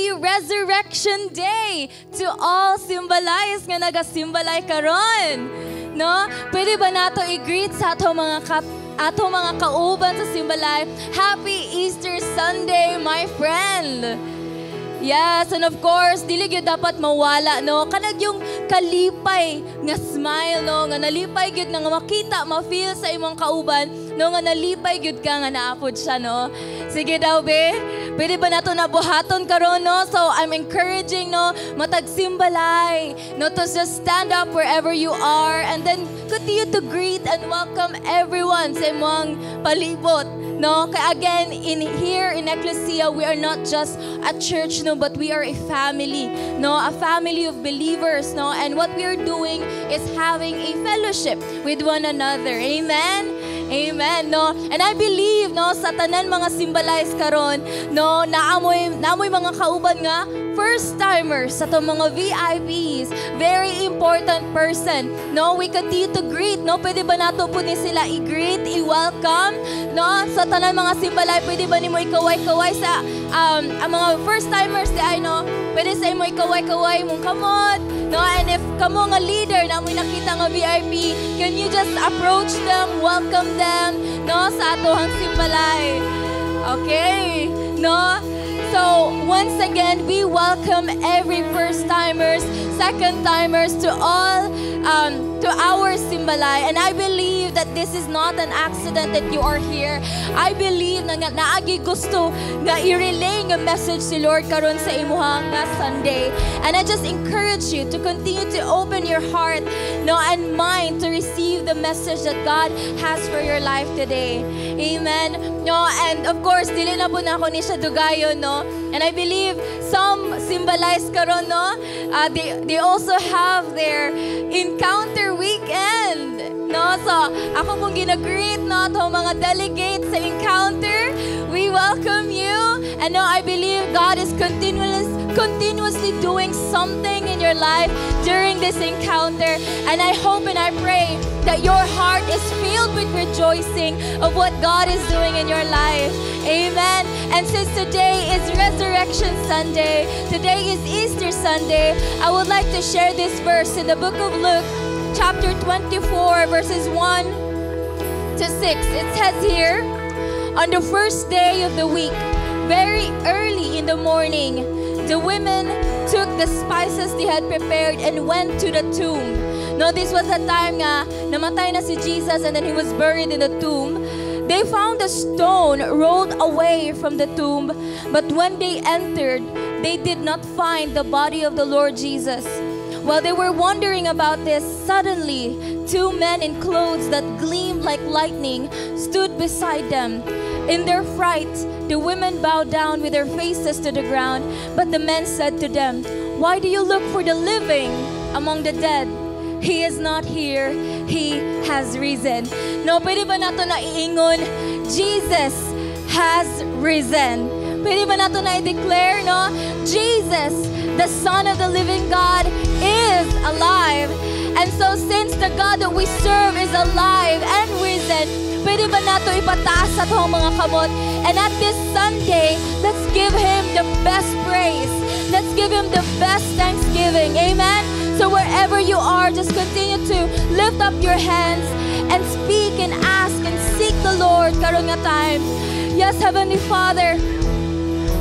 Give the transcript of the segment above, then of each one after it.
Happy Resurrection Day to all Simbalais nga naga-simbalay karon. No? Pwede ba nato i-greet sa ato mga kauban sa simbalay? Happy Easter Sunday, my friend! Yes, and of course, dili gyud dapat mawala, no? Kanag yung kalipay nga smile, no? Nga nalipay gyud nga makita, ma-feel sa imong kauban, no? Nga nalipay gyud ka nga naapod siya, no? Sige daw, be. Pwede ba nato nabuhaton karon, no? So, I'm encouraging, no? Matag simbalay, no? To just stand up wherever you are and then continue to greet and welcome everyone sa imong palibot. No, again, here in Ecclesia, we are not just a church, no, but we are a family, no, a family of believers, no, and what we are doing is having a fellowship with one another. Amen. Amen, no? And I believe, no, sa tanan mga Simbalais karon, no, naamoy mga kauban nga first-timers, sa to mga VIPs, very important person, no? We continue to greet, no? Pwede ba nato po ni sila i-greet, i-welcome, no? Sa tanan mga Simbalay, pwede ba nimo ikaway-kaway sa ang mga first-timers di ay, no? Pwede sa imo ikaway-kaway mong kamot, no? And if kamo nga leader na mo nakita nga VIP, can you just approach them, welcome them, no, sa atohang Simbalay. Okay, no? So, once again, we welcome every first-timers, second-timers to all, to our Simbalay. And I believe that this is not an accident that you are here. I believe na naagi gusto nga i-relay nga message si Lord karon sa imuhang nga Sunday. And I just encourage you to continue to open your heart, no, and mind to receive the message that God has for your life today. Amen. No, and of course, dili na po na ako ni siya dugayon, no? And I believe some Simbalais karon, no? They also have their encounter weekend, no? So, ako pong ginagreet, no, to mga delegates sa encounter. We welcome you. And no, I believe God is continuously doing something in your life during this encounter. And I hope and I pray that your heart is filled with rejoicing of what God is doing in your life. Amen. And since today is Resurrection Sunday, today is Easter Sunday, I would like to share this verse in the book of Luke, chapter 24, verses 1 to 6. It says here, on the first day of the week, very early in the morning, the women took the spices they had prepared and went to the tomb. No, this was the time nga namatay na si Jesus and then he was buried in the tomb. They found a stone rolled away from the tomb, but when they entered, they did not find the body of the Lord Jesus. While they were wondering about this, suddenly two men in clothes that gleamed like lightning stood beside them. In their fright, the women bowed down with their faces to the ground, but the men said to them, "Why do you look for the living among the dead? He is not here, He has risen." No, pwede ba nato na iingon, Jesus has risen. Pwede ba nato na i-declare, no? Jesus, the Son of the living God, is alive. And so since the God that we serve is alive and risen, pwede ba nato ipataas sa itong mga kamot? And at this Sunday, let's give Him the best praise. Let's give Him the best thanksgiving. Amen? So wherever you are, just continue to lift up your hands and speak and ask and seek the Lord karon nga time. Yes, Heavenly Father,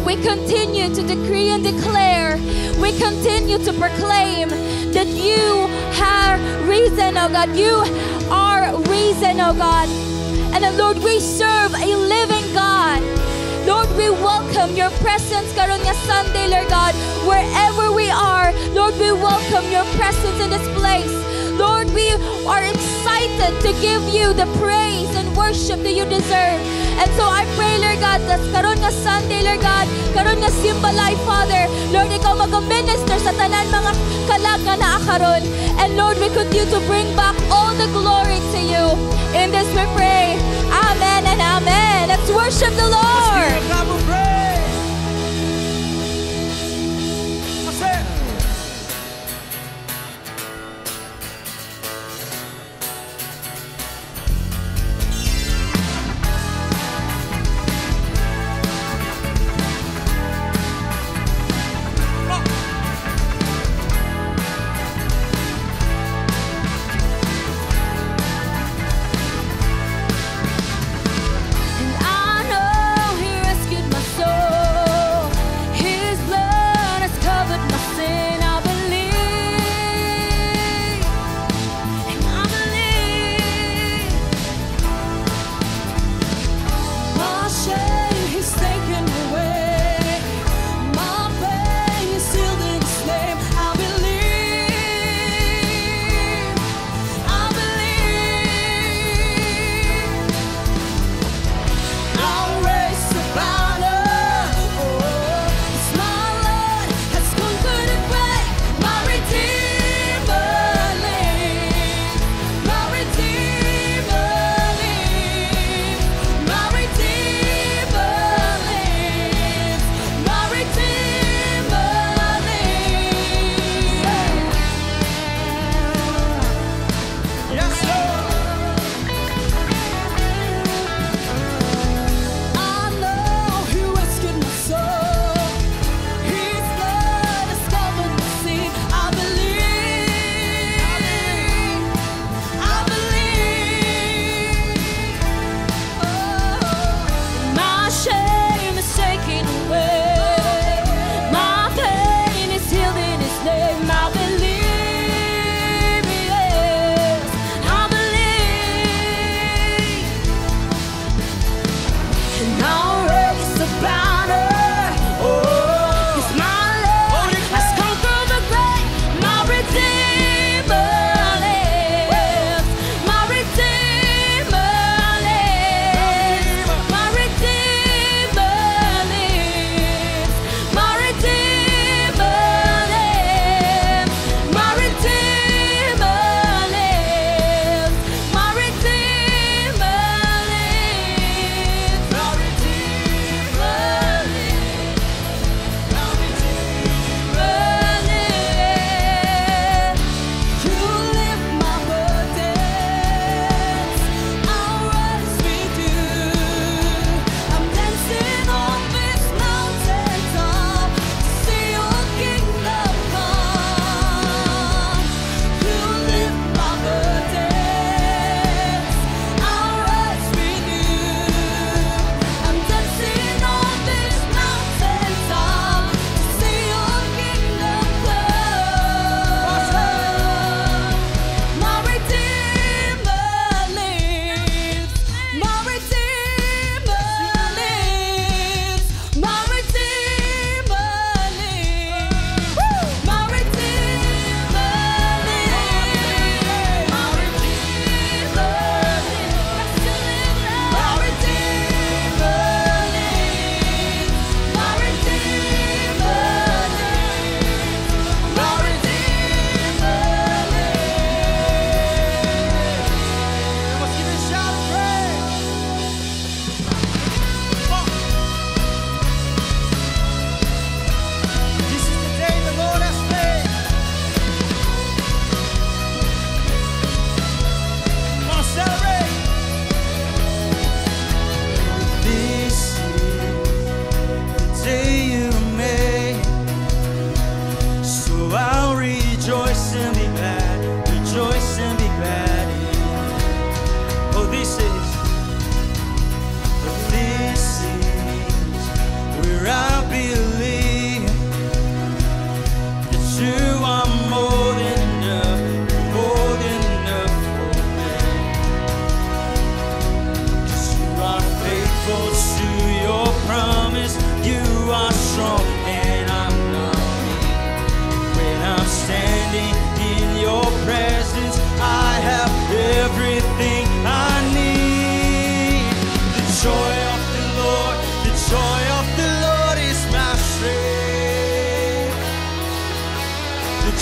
we continue to decree and declare, we continue to proclaim that you have risen, oh God. You are risen, oh God. And Lord, we serve a living God. Lord, we welcome your presence karon nga Sunday, Lord God. Wherever we are, Lord, we welcome your presence in this place. Lord, we are excited to give you the praise and worship that you deserve. And so I pray, Lord God, that karon nga Sunday, Lord God, karon nga Simbalay, Father, Lord, ikaw mag-minister sa tanan mga kalag nga naa karon. And Lord, we continue to bring back all the glory to you. In this we pray. Amen and amen. Let's worship the Lord. Let's give God a praise. That's it.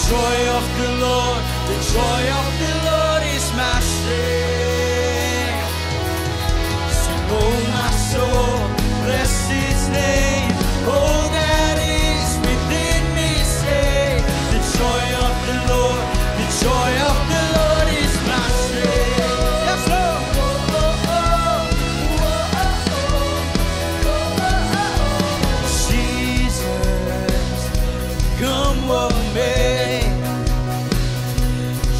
joy of the Lord, the joy of the Lord is my strength. Sing, oh my soul, bless His name. All that is within me, say, the joy of the Lord, the joy of the Lord is my strength. Yes, Lord. Jesus, come what may,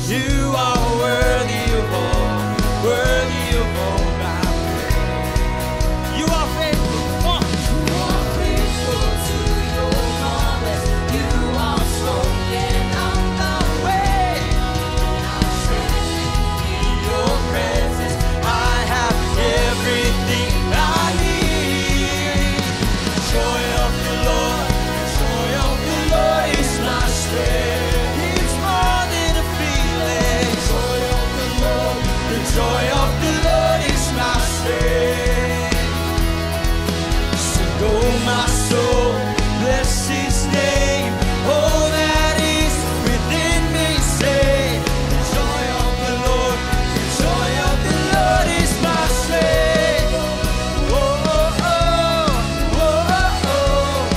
you are worthy of all my praise. You are faithful. You are faithful to your promise. You are strong and I'm not Way in your presence, I have everything I need. Joy of the Lord, joy of the Lord is my strength. It's more than a feeling. Joy of the Lord, the joy of the Lord is my strength. Sing, oh my soul, bless His name. All that is within me, say, the joy of the Lord, the joy of the Lord is my strength. Oh, oh, oh, oh, oh,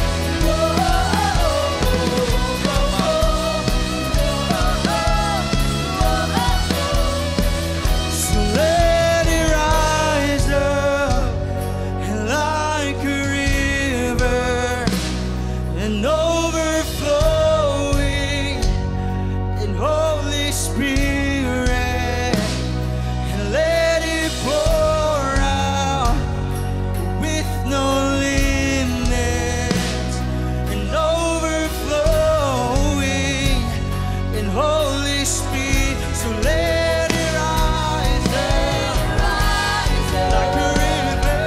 so let it rise up and like a river and overflowing in Holy Spirit, and let it pour out with no limits, and overflowing in Holy Spirit. So let it rise up like a river,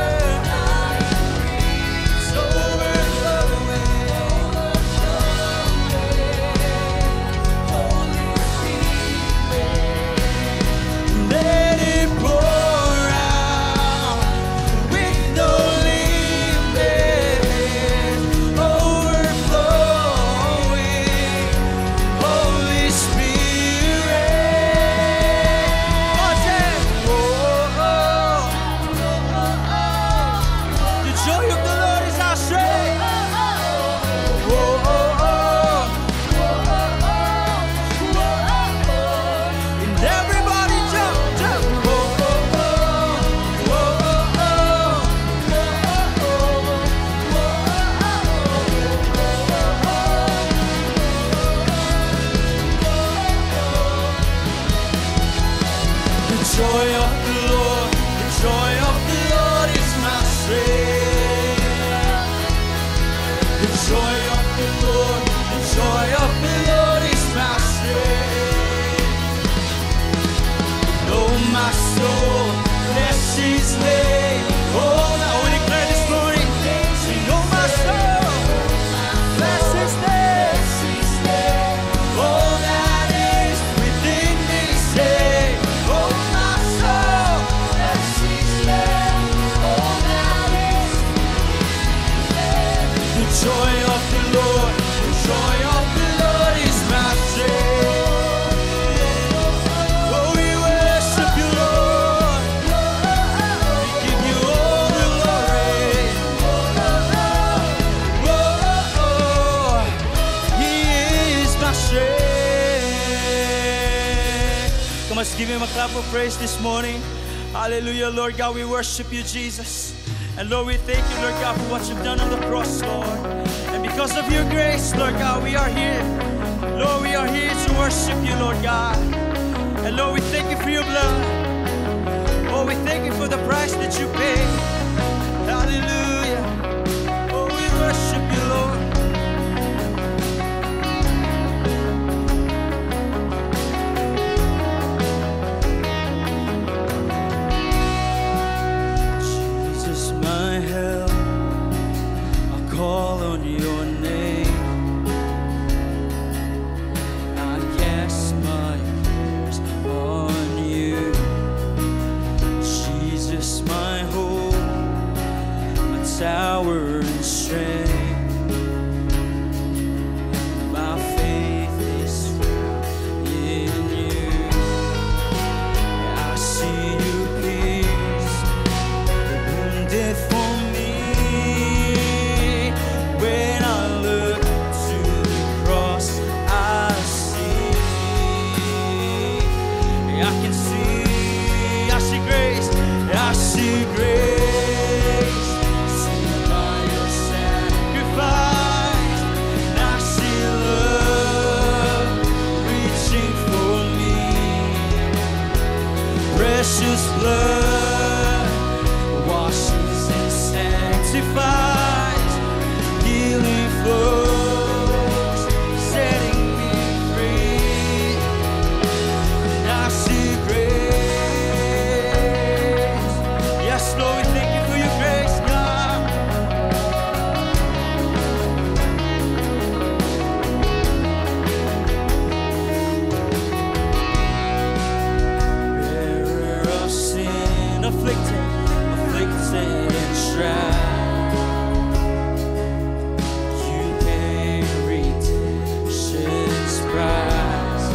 it's overflowing. Let it pour out with no limits, overflowing Holy Spirit. Oh, say, oh, the joy of the Lord is our strength. Oh, and everybody jump, jump. The joy of the Lord, the joy of the Lord is my strength. The joy of the Lord, the joy of the Lord is my strength. Oh, my soul, bless His name. Oh, now we declare this morning, sing, oh, my soul, bless His name. All that is within me, say, oh, my soul, bless His name. All that is the joy of the Lord, the joy of the Lord is my strength. Oh, we worship you, Lord. We give you all the glory. Oh, He is my strength. Come on, let's give Him a clap of praise this morning. Hallelujah, Lord God, we worship you, Jesus. And Lord, we thank you, Lord God, for what you've done on the cross, Lord. And because of your grace, Lord God, we are here. Lord, we are here to worship you, Lord God. And Lord, we thank you for your blood. Oh, we thank you for the price that you paid. Hallelujah. Oh, we worship you, Lord. Jesus, my help, I call on your name. I cast my cares on you. Jesus, my hope, my tower and strength. My faith is afflicted and shrouded. You paid redemption's price,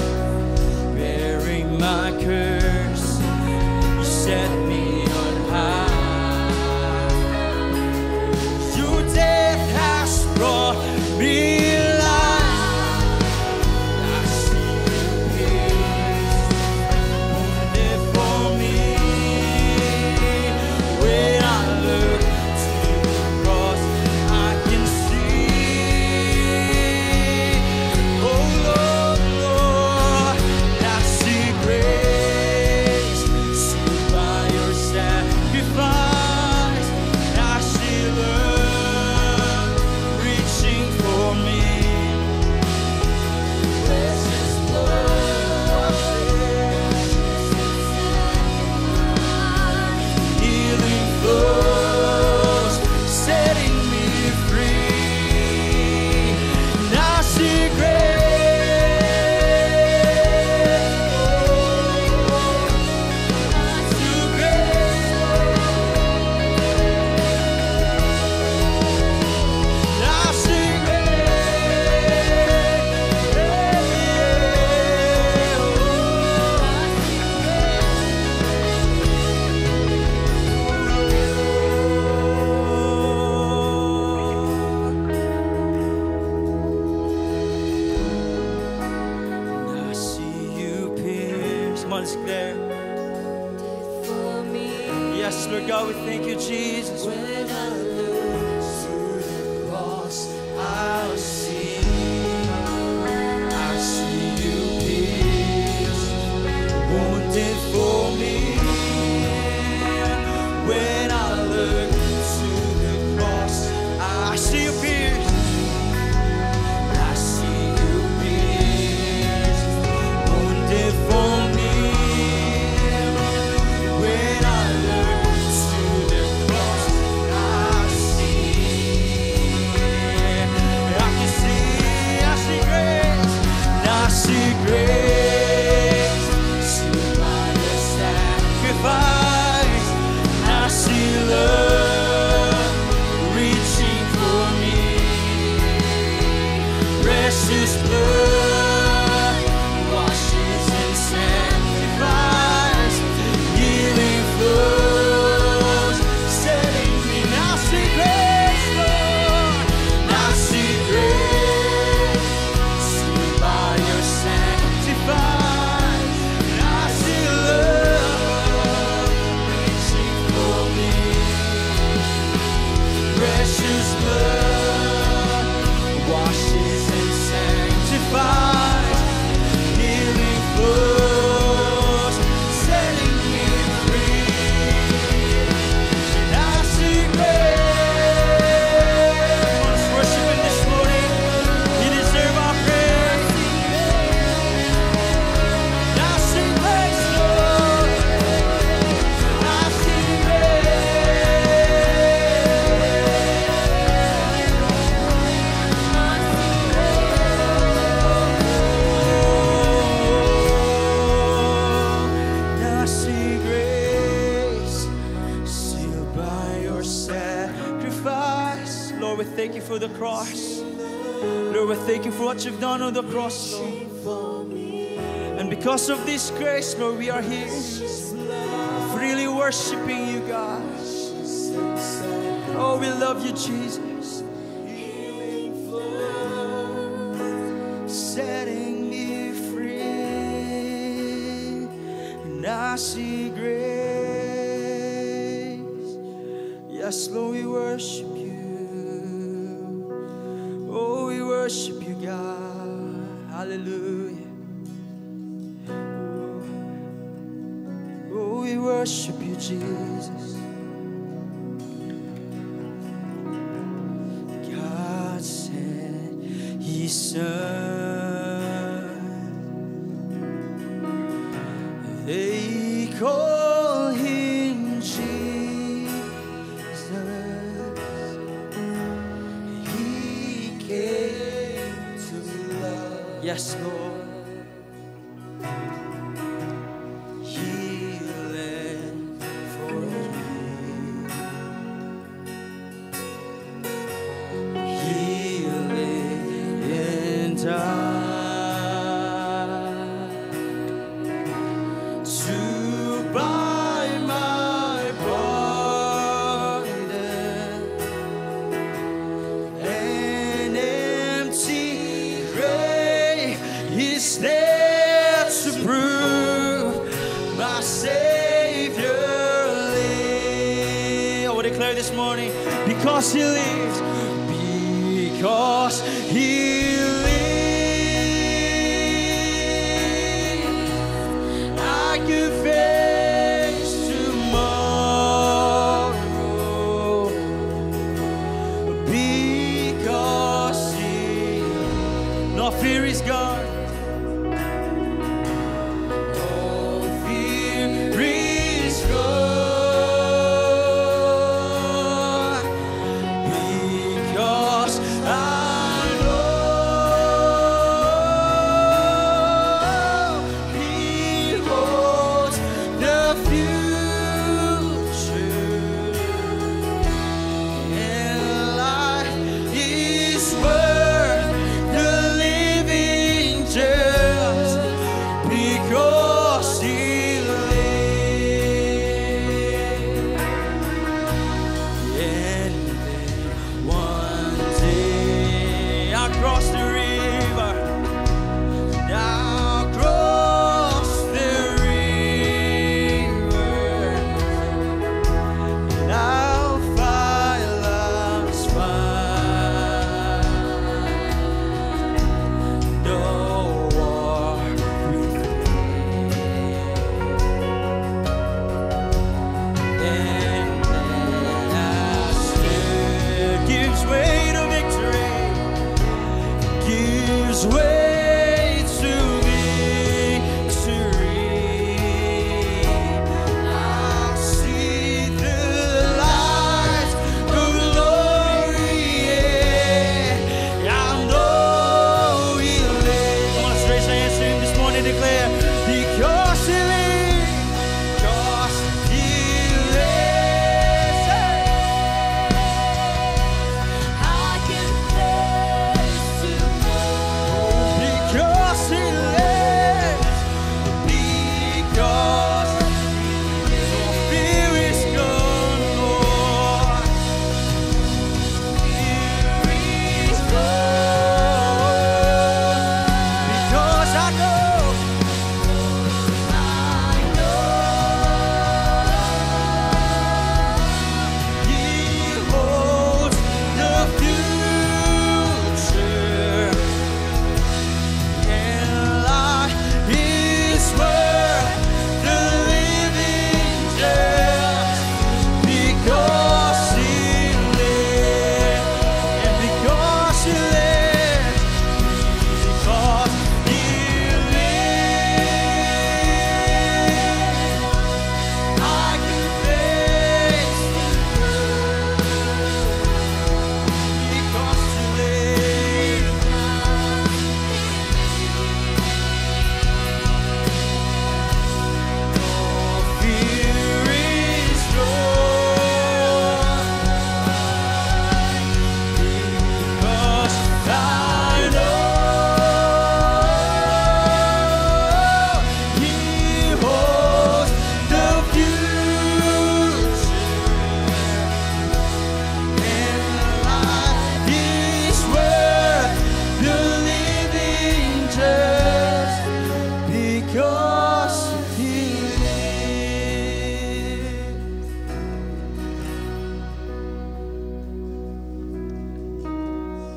bearing my curse. You set me on high. Your death has brought me life. I see you pierced, wounded for me. When I look to the cross, I can see, oh Lord, Lord, I see grace, sealed by your sacrifice. I see love reaching for me. Precious blood, healing flows, setting me free. And I see grace, through grace. I see I see you pierced. Come on, let's declare. For me, Yes, Lord God, we thank you, Jesus. when I look to the cross, I'll see you pierced, wounded for me. When I look to the cross, I see you pierced. I see you pierced, wounded for me. When I look to the cross, I see, I can see, I see grace, and I see grace, sealed by your sacrifice. And I see love reaching for me. Precious blood washes and sanctifies. Healing flows, setting me. And I see grace, Lord. And I see grace, sealed by your sanctifies. And I see love reaching for me. Precious blood washes and sanctifies. Healing flows, setting me free. And I see grace. Let's worship Him this morning. You deserve our praise. And I see grace, Lord. And I see And I see grace, sealed by your sacrifice. Lord, we thank you for the cross. Lord, we thank you for what you've done on the cross. And because of this grace, Lord, we are here freely worshiping you, God. Oh, we love you, Jesus. Setting me free. And I see grace. Yes, Lord, we worship you. Oh, we worship you, God. Hallelujah. Oh, we worship you, Jesus. God sent His Son. They call Him Jesus. He came to love. Yes, Lord. He bled for me. declare this morning, because He lives, because He lives, I can face tomorrow, because He, no fear is gone.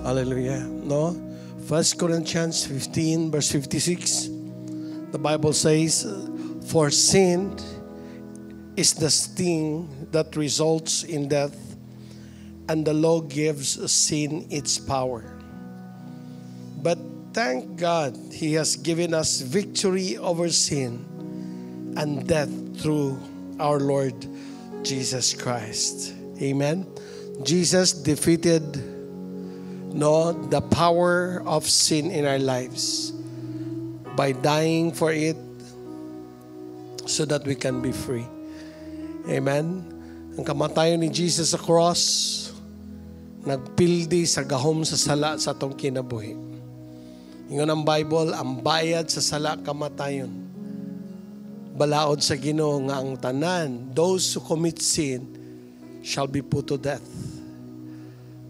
Hallelujah. No? 1 Corinthians 15 verse 56. The Bible says, for sin is the sting that results in death, and the law gives sin its power. But thank God, He has given us victory over sin and death through our Lord Jesus Christ. Amen. Jesus defeated the power of sin in our lives by dying for it so that we can be free. Amen. Ang kamatayon ni Jesus sa cross, nagpildi sa gahom sa sala sa atong kinabuhi. Ingon ang Bible, ang bayad sa sala kamatayon. Balaod sa Ginoo nga ang tanan, those who commit sin shall be put to death.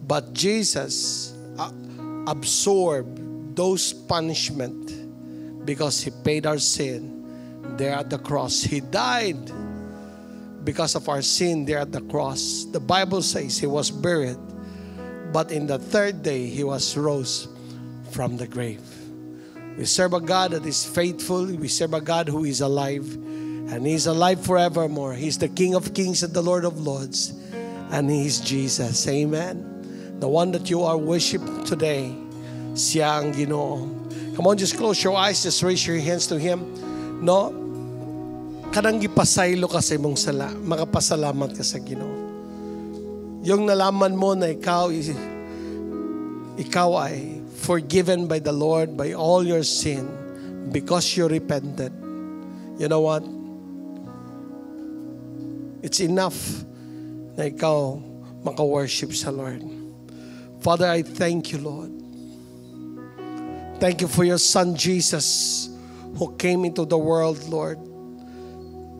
But Jesus absorbed those punishment because He paid our sin there at the cross. He died because of our sin there at the cross. The Bible says He was buried, but in the third day He was rose from the grave. We serve a God that is faithful. We serve a God who is alive, and He is alive forevermore. He's the King of kings and the Lord of lords, and He is Jesus. Amen. The one that you are worshiping today, siya ang Ginoo. Come on, just close your eyes, just raise your hands to Him. No? Kanang gipasaylo ka sa imong sala, makapasalamat ka sa Ginoo. Yung nalaman mo na ikaw ay forgiven by the Lord by all your sin because you repented. You know what? It's enough na ikaw maka-worship sa Lord. Father, I thank you, Lord. Thank you for your Son, Jesus, who came into the world, Lord,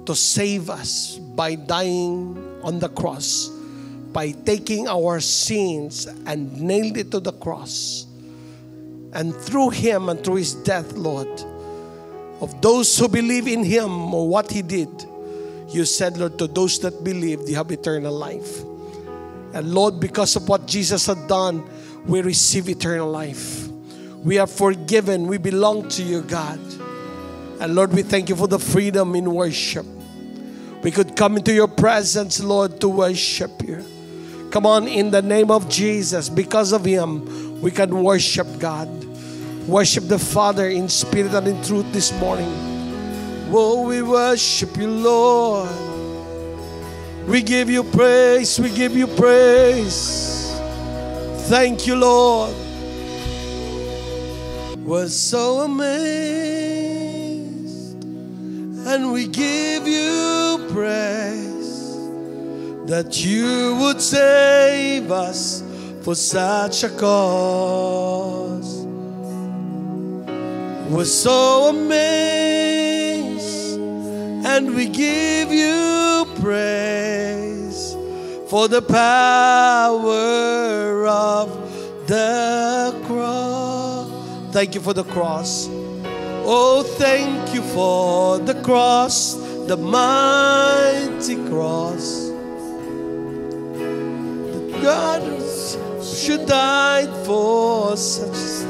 to save us by dying on the cross, by taking our sins and nailed it to the cross. And through Him and through His death, Lord, of those who believe in Him or what He did, you said, Lord, to those that believe, they have eternal life. And Lord, because of what Jesus had done, we receive eternal life. We are forgiven. We belong to you, God. And Lord, we thank you for the freedom in worship. We could come into your presence, Lord, to worship you. Come on, in the name of Jesus, because of Him, we can worship God. Worship the Father in spirit and in truth this morning. Oh, we worship you, Lord. We give you praise. We give you praise. Thank you, Lord. We're so amazed, and we give you praise that you would save us for such a cause. We're so amazed, and we give you praise for the power of the cross. Thank you for the cross. Oh, thank you for the cross, the mighty cross. The God should die for such.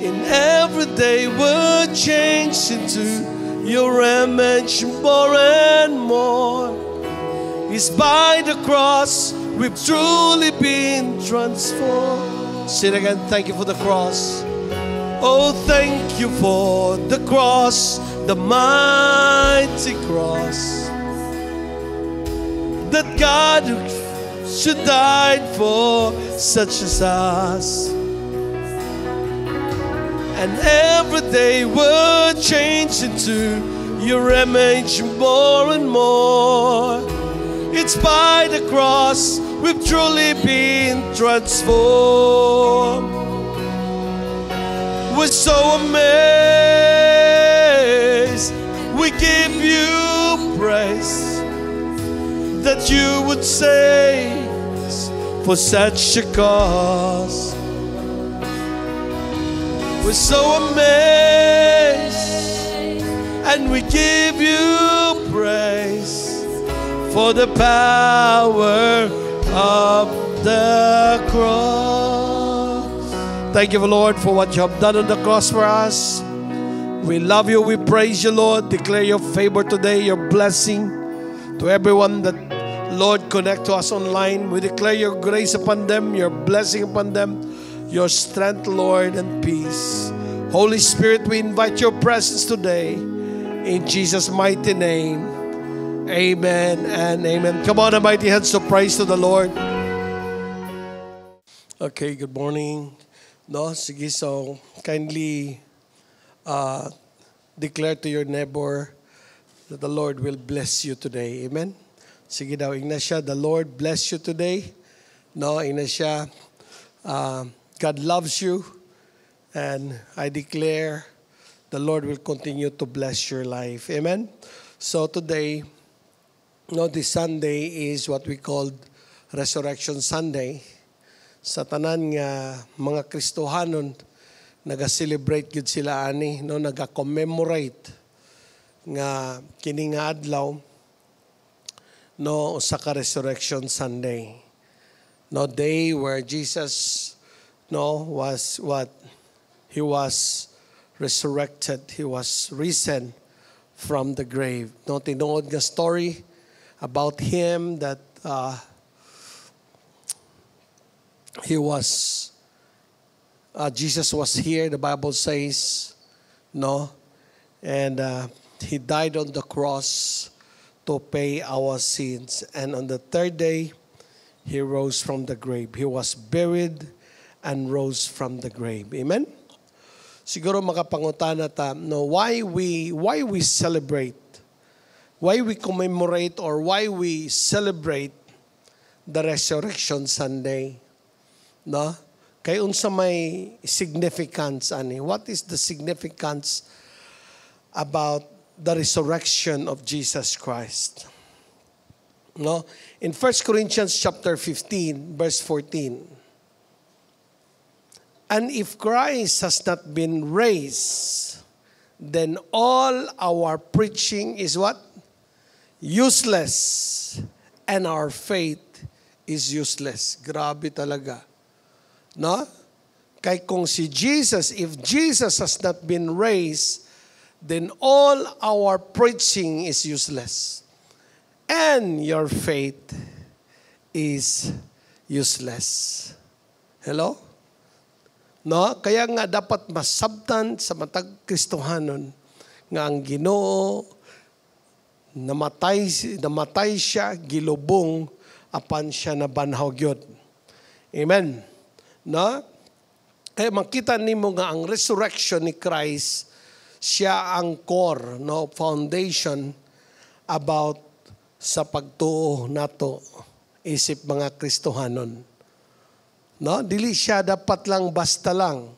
In every day we're changed into your image more and more. It's by the cross we've truly been transformed. Say it again. Thank you for the cross. Oh, thank you for the cross, the mighty cross. That God should die for such as us. And every day we're changed into your image more and more. It's by the cross we've truly been transformed. We're so amazed. We give you praise that you would save us for such a cause. We're so amazed, and we give you praise for the power of the cross. Thank you, Lord, for what you have done on the cross for us. We love you. We praise you, Lord. Declare your favor today, your blessing to everyone that, Lord, connect to us online. We declare your grace upon them, your blessing upon them, your strength, Lord, and peace. Holy Spirit, we invite your presence today. In Jesus' mighty name, amen and amen. Come on, mighty hands to praise to the Lord. Okay, good morning. No, sige, so kindly declare to your neighbor that the Lord will bless you today. Amen? Sige daw, Ignacia, the Lord bless you today. No, Ignacia, God loves you, and I declare the Lord will continue to bless your life. Amen? So today, this Sunday is what we call Resurrection Sunday. Sa tanan nga mga Kristohanon, naga-celebrate gud sila ani, naga-commemorate nga kini nga adlaw no usa ka Resurrection Sunday. No day where Jesus was what? He was resurrected. He was risen from the grave. No, tinuod nga story about him that Jesus was here, the Bible says, no? And he died on the cross to pay our sins. And on the third day, he rose from the grave. He was buried and rose from the grave. Amen? Siguro makapangutana ta, no, why we celebrate, why we commemorate, or why we celebrate the Resurrection Sunday, no? Kay unsa may significance ani? What is the significance about the resurrection of Jesus Christ? No? In 1 Corinthians chapter 15, verse 14. And if Christ has not been raised, then all our preaching is what? Useless. And our faith is useless. Grabe talaga. No? Kay kung si Jesus, if Jesus has not been raised, then all our preaching is useless. And your faith is useless. Hello? No? Kaya nga dapat masabtan sa matag Kristohanon nga ang Ginoo namatay siya, gilubong apan siya nabanhaw gyud. Amen. No? Kaya makita nimo nga ang resurrection ni Christ, siya ang core, no, foundation about sa pagtuo nato isip mga Kristohanon. No, dili siya dapat lang basta lang,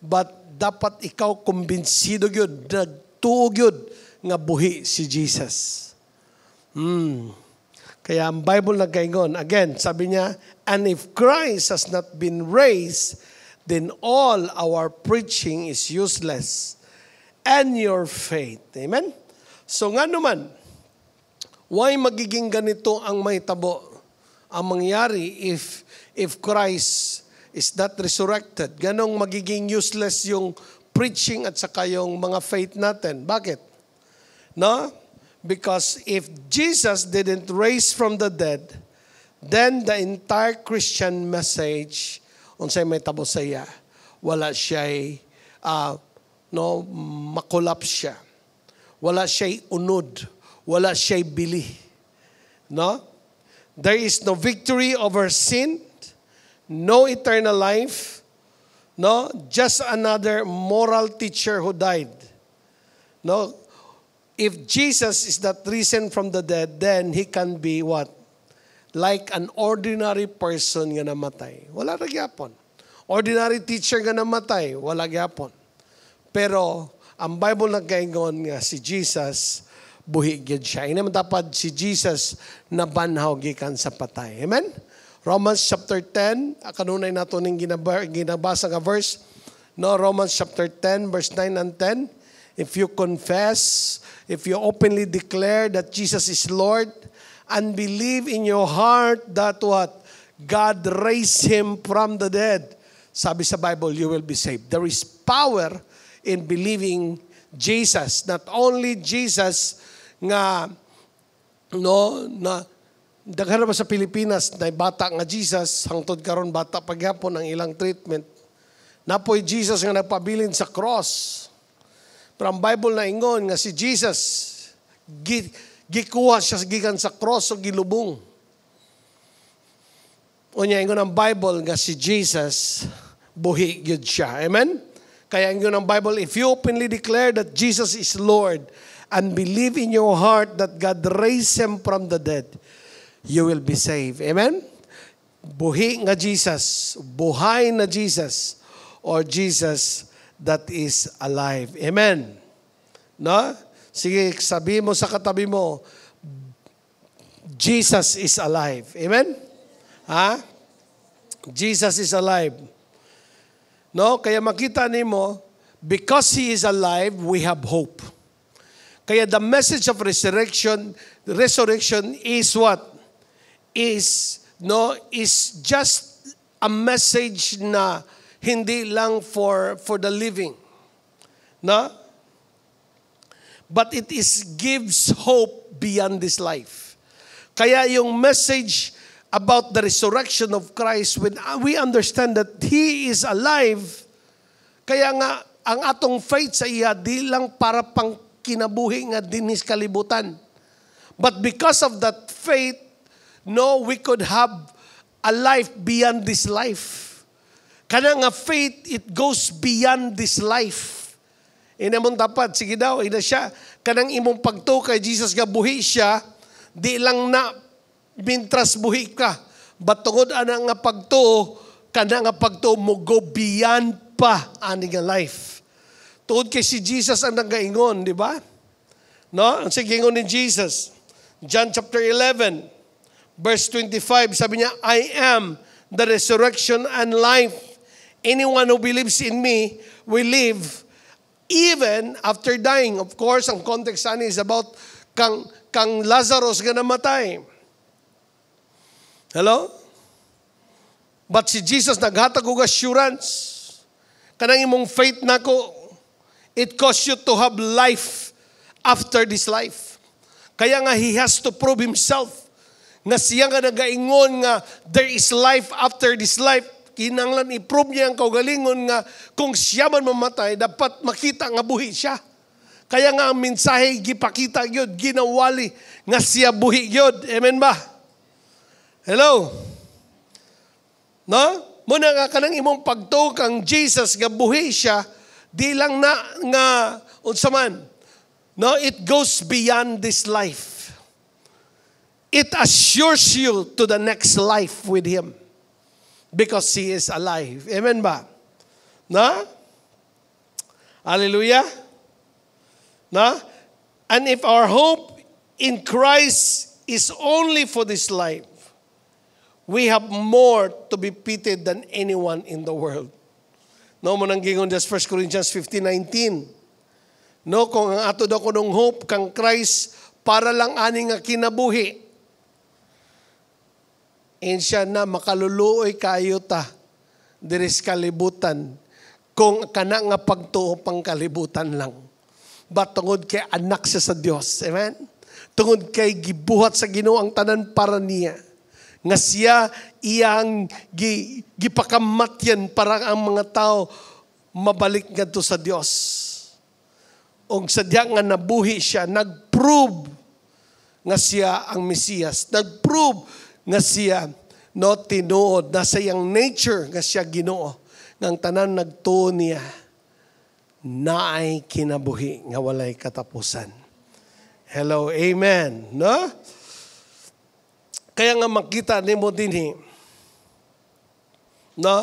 but dapat ikaw kumbinsido gyud, nagtuo gyud nga buhi si Jesus. Kaya ang Bible nagkaingon, again, sabi niya, and if Christ has not been raised, then all our preaching is useless, and your faith. Amen? So nga naman, why magiging ganito ang mahitabo, ang mangyari if Christ is not resurrected? Ganong magiging useless yung preaching at saka yung mga faith natin. Bakit? No? Because if Jesus didn't raise from the dead, then the entire Christian message, unsay may tabo saya, wala siya'y makulap siya. Wala siya'y unod. Wala siya'y bili. No? There is no victory over sin, no eternal life, no? Just another moral teacher who died. No? If Jesus is not risen from the dead, then he can be what? Like an ordinary person nga namatay. Wala ra gyapon. Ordinary teacher nga namatay, wala gyapon. Pero ang Bible nagkaingon nga si Jesus buhi gyud siya. Ina man dapat si Jesus nabanhaw gikan sa patay. Amen? Romans chapter 10, kanunay nato ning ginabasa nga verse. No, Romans chapter 10 verse 9 and 10. If you confess, if you openly declare that Jesus is Lord and believe in your heart that what? God raised Him from the dead. Sabi sa Bible, you will be saved. There is power in believing Jesus. Not only Jesus nga, no, na daghan ba sa Pilipinas na bata nga Jesus, hangtod karon bata pagyapon ang ilang treatment. Napoy Jesus nga nagpabilin sa cross. Pero ang Bible na ingon nga si Jesus, gikuha siya gikan sa cross o gilubong. Unya ingon ang Bible nga si Jesus, buhi gyud siya. Amen? Kaya ingon ang Bible, if you openly declare that Jesus is Lord and believe in your heart that God raised Him from the dead, you will be saved. Amen? Buhi nga Jesus, buhay na Jesus, or Jesus that is alive. Amen? No? Sige, sabi mo sa katabi mo, Jesus is alive. Amen? Ha? Jesus is alive. No? Kaya makita nimo, because He is alive, we have hope. Kaya the message of resurrection is what? Is just a message na hindi lang for the living. No? But it gives hope beyond this life. Kaya yung message about the resurrection of Christ, when we understand that He is alive, kaya nga ang atong faith sa iya di lang para pang kinabuhi nga dinis kalibutan. But because of that faith, we could have a life beyond this life. Kana nga faith, it goes beyond this life. Inamon tapat, sige daw, ina siya. Kanang imong pagtuo kay Jesus nga buhi siya, di lang na mintras buhi ka. Batungod ana nga pagtuo, kana nga pagtuo mo go beyond pa ani nga life. Tuod kay si Jesus ang nagaingon, di ba? No? Ang sigingon ni Jesus. John chapter 11, verse 25, sabi niya, I am the resurrection and life. Anyone who believes in me will live even after dying. Of course, ang context ani is about kang Lazarus nga namatay. Hello? But si Jesus naghatag og assurance. Kanang imong faith nako, it costs you to have life after this life. Kaya nga He has to prove Himself nga siya nga nagaingon nga there is life after this life. Kinanglan i-prove niya ang kaugalingon nga kung siya man mamatay, dapat makita nga buhi siya. Kaya nga ang mensahe gipakita gyud, ginawali nga siya buhi gyud. Amen ba? Hello? No? Muna nga kanang imong pagtuo kang Jesus nga buhi siya, di lang na nga unsa man. No, it goes beyond this life. It assures you to the next life with Him. Because He is alive. Amen ba? Na? Hallelujah? Na? And if our hope in Christ is only for this life, we have more to be pitied than anyone in the world. No, mo nang gingon just 1 Corinthians 15:19. No, kung ang ato daw kunong hope kang Christ para lang ani nga kinabuhi. Insya na makaluluoy kayo ta diris kalibutan kung kana nga pagtuo pang kalibutan lang. But tungod kay anak siya sa Dios. Amen? Tungod kay gibuhat sa Ginoo ang tanan para niya. Nga siya iyang gipakamatyan para ang mga tao mabalik ngadto sa Dios. Og sadya nga nabuhi siya, nagprove nga siya ang Mesiyas. Nagprove nga siya tinuod na sa iyang nature nga siya Ginoo. Ngang tanan nagtuo niya naay kinabuhi nga walay katapusan. Hello, amen. No? Kaya nga makita nimo dinhi, no?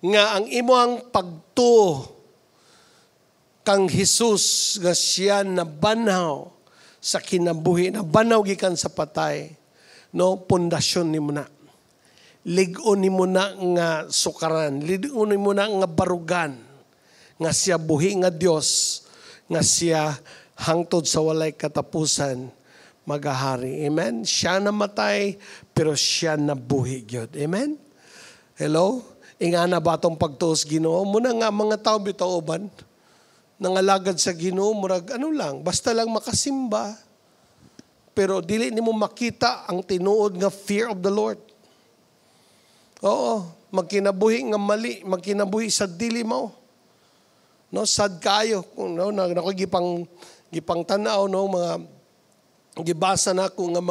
Nga ang imong pagtuo kang Jesus nga siya nabanaw sa kinabuhi, nabanaw gikan sa patay, no? Pundasyon nimo na. Lig-on nimo na nga sukaran, lig-on nimo na nga barugan, nga siya buhi nga Dios, nga siya hangtod sa walay katapusan magahari. Amen? Siya namatay, pero siya nabuhi gyud. Amen? Hello? Ingana ba itong pagtuos Ginoo? Muna nga mga tao bitauban, nangalagad sa Ginoo, murag ano lang, basta lang makasimba. Pero dili nimo makita ang tinuod nga fear of the Lord. Oo, magkinabuhi nga mali, magkinabuhi sa dili mo. No, sad kayo. No, gipang tanaw no mga gibasa na ko nga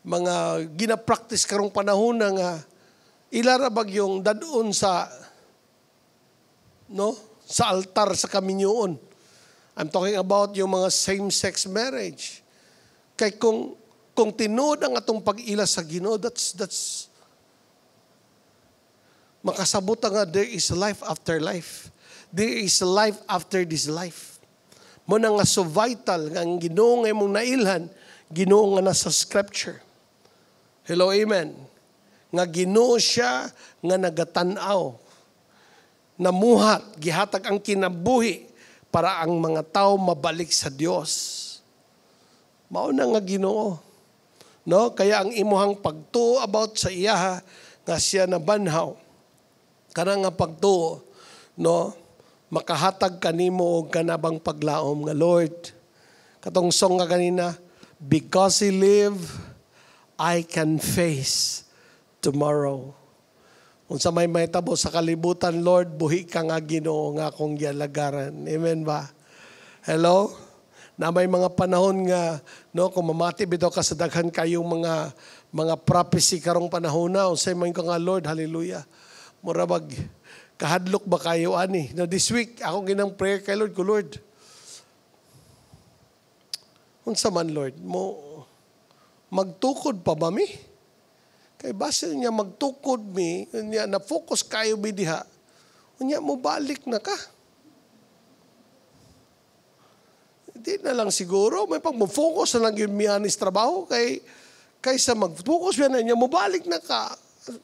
mga gina-practice karong panahon nga ilarabag yung dadon sa altar sa kaminyoon. I'm talking about yung mga same-sex marriage. Kay kung tinuod ang atong pag-ila sa Ginoo, that's makasabot nga there is life after life. There is life after this life. Mo na nga so vital nga ang Ginoo nga imong nailhan, Ginoo nga nasa scripture. Hello, amen. Nga Ginoo siya nga nagatan-aw. Namuhat, gihatag ang kinabuhi para ang mga tao mabalik sa Dios. Mauna nga Ginoo. No? Kaya ang imuhang pagtuo about sa iya nga siya na banhaw. Kana nga pagtuo, no? Makahatag kanimo og kanabang paglaom nga Lord. Katong song nga kanina, because He live, I can face tomorrow. Unsa may mahitabo sa kalibutan, Lord, buhi ka nga Ginoo nga akong gialagaran. Amen ba? Hello? Na may mga panahon nga, no, kung mamati bitaw ka sa daghan kayong mga prophecy karong panahon na, unsay man ko nga Lord, hallelujah. Murabag kahadlok ba kayo ani? No, this week ako ginang prayer kay Lord ko, Lord. Unsa man Lord, mo magtukod pa ba mi? Kay base niya magtukod mi, niya na focus kayo mi diha. Unya mo balik na ka. Di na lang siguro, may pag mo-focus na lang yun miyanis trabaho, kaysa mag-focus yan na niya, mabalik na ka.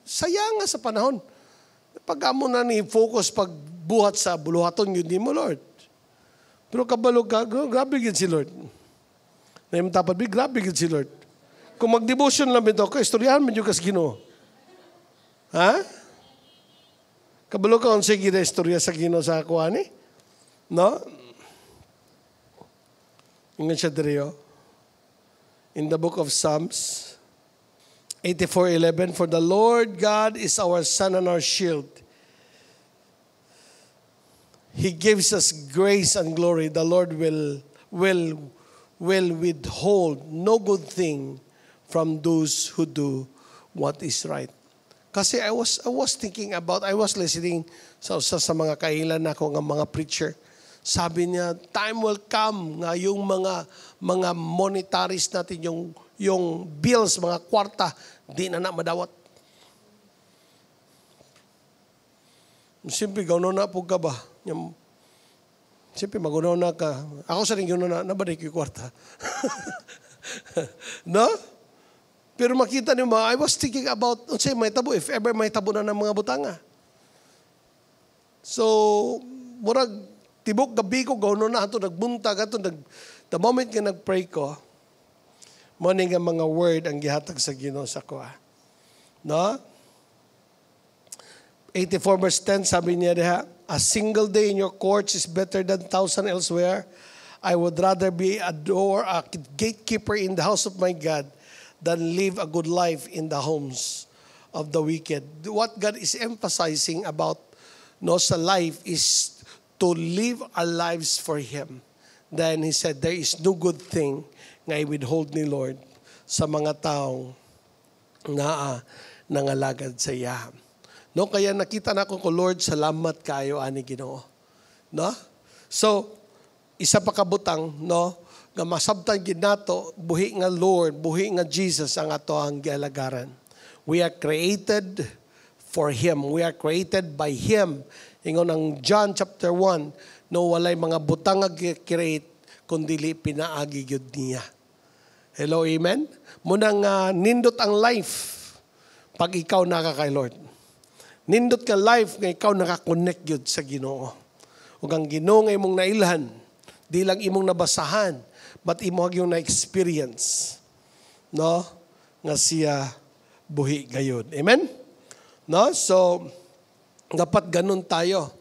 Sayang nga sa panahon. Pag mo na ni-focus pagbuhat sa buluhaton, yun di mo, Lord. Pero kabalo ka, grabe yun si Lord. Na yung tapat, grabe yun si Lord. Kung mag-devotion lang ito, kaistoryahan mo yung kas Ginoo. Ha? Kabalo ka, unsay gina istorya sa Ginoo sa ako, ani? No? Ingan siya diriyo. In the book of Psalms 84:11, for the Lord God is our sun and our shield. He gives us grace and glory. The Lord will withhold no good thing from those who do what is right. Kasi I was thinking about, I was listening sa mga kailan ako ng mga preacher. Sabi niya, time will come nga yung mga monetaries natin, yung bills, mga kwarta, di na madawat. Siyempre, gano'n na po ka ba? Siyempre, magunaw na ka. Ako sa rin gano'n na, nabadik yung kwarta. No? Pero makita niyo I was thinking about, say, may tabo, if ever may tabo na ng mga butanga. So, murag, tibok gabi ko, gano'n na ito, nagbuntag ito, the moment nga nagpray ko, morning nga mga word ang gihatag sa Ginoo sa ko. No? 84 verse 10, sabi niya diha, a single day in your courts is better than 1,000 elsewhere. I would rather be a gatekeeper in the house of my God than live a good life in the homes of the wicked. What God is emphasizing about sa life is to live our lives for Him. Then He said, there is no good thing nga i-withhold ni Lord sa mga taong nangalagad sa iya. No, kaya nakita na ko Lord, salamat kayo ani Ginoo. No? So, isa pa kabutang, no, nga masabtan gid nato, buhi nga Lord, buhi nga Jesus ang ato ang gialagaran. We are created for Him. We are created by Him. Ingon ang John chapter 1, no, walay mga butang nga create kundi pinaagi gyud niya. Hello, amen? Munang nindot ang life pag ikaw naka kay Lord. Nindot ka life nga ikaw naka-connect gyud sa Ginoo. Ug ang Ginoo nga imong nailhan, di lang imong nabasahan, but imo yung na-experience. No? Nga siya buhi gayud. Amen? No? So, dapat ganun tayo.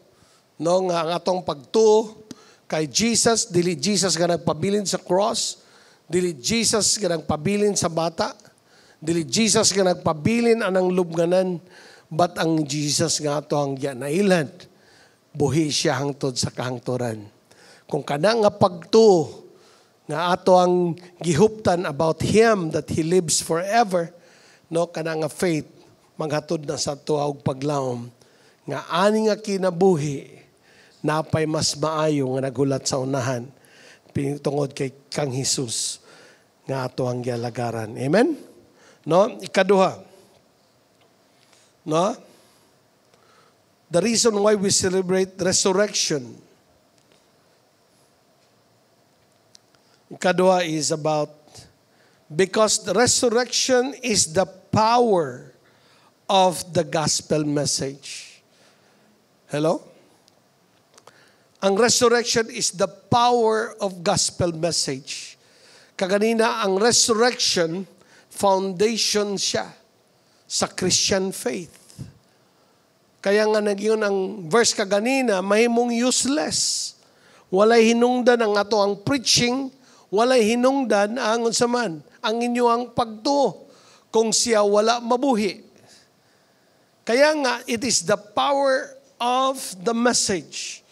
No? Nga ang atong pagtuo kay Jesus, dili Jesus nga nagpabilin sa cross, dili Jesus nga nagpabilin sa bata, dili Jesus nga nagpabilin anang lubnganan, but ang Jesus nga ato ang nailhan, buhi siya hangtod sa kahangturan. Kung kana nga pagtuo nga ato ang gihuptan about Him that He lives forever, no, kana nga faith maghatod na sa tuog paglaom nga ani nga kinabuhi napay mas maayo nga nagulat sa unahan tungod kay kang Hesus nga ato ang gialagaran. Amen? No, ikaduha. No? The reason why we celebrate resurrection. Ikadua is about because the resurrection is the power of the gospel message. Hello? Ang resurrection is the power of gospel message. Kaganina, ang resurrection, foundation siya sa Christian faith. Kaya nga nagyon ang verse kaganina, mahimong useless. Walay hinungdan ang ato ang preaching, walay hinungdan ang unsaman, ang inyo ang pagtuo kung siya wala mabuhi. Kaya nga, it is the power of the message.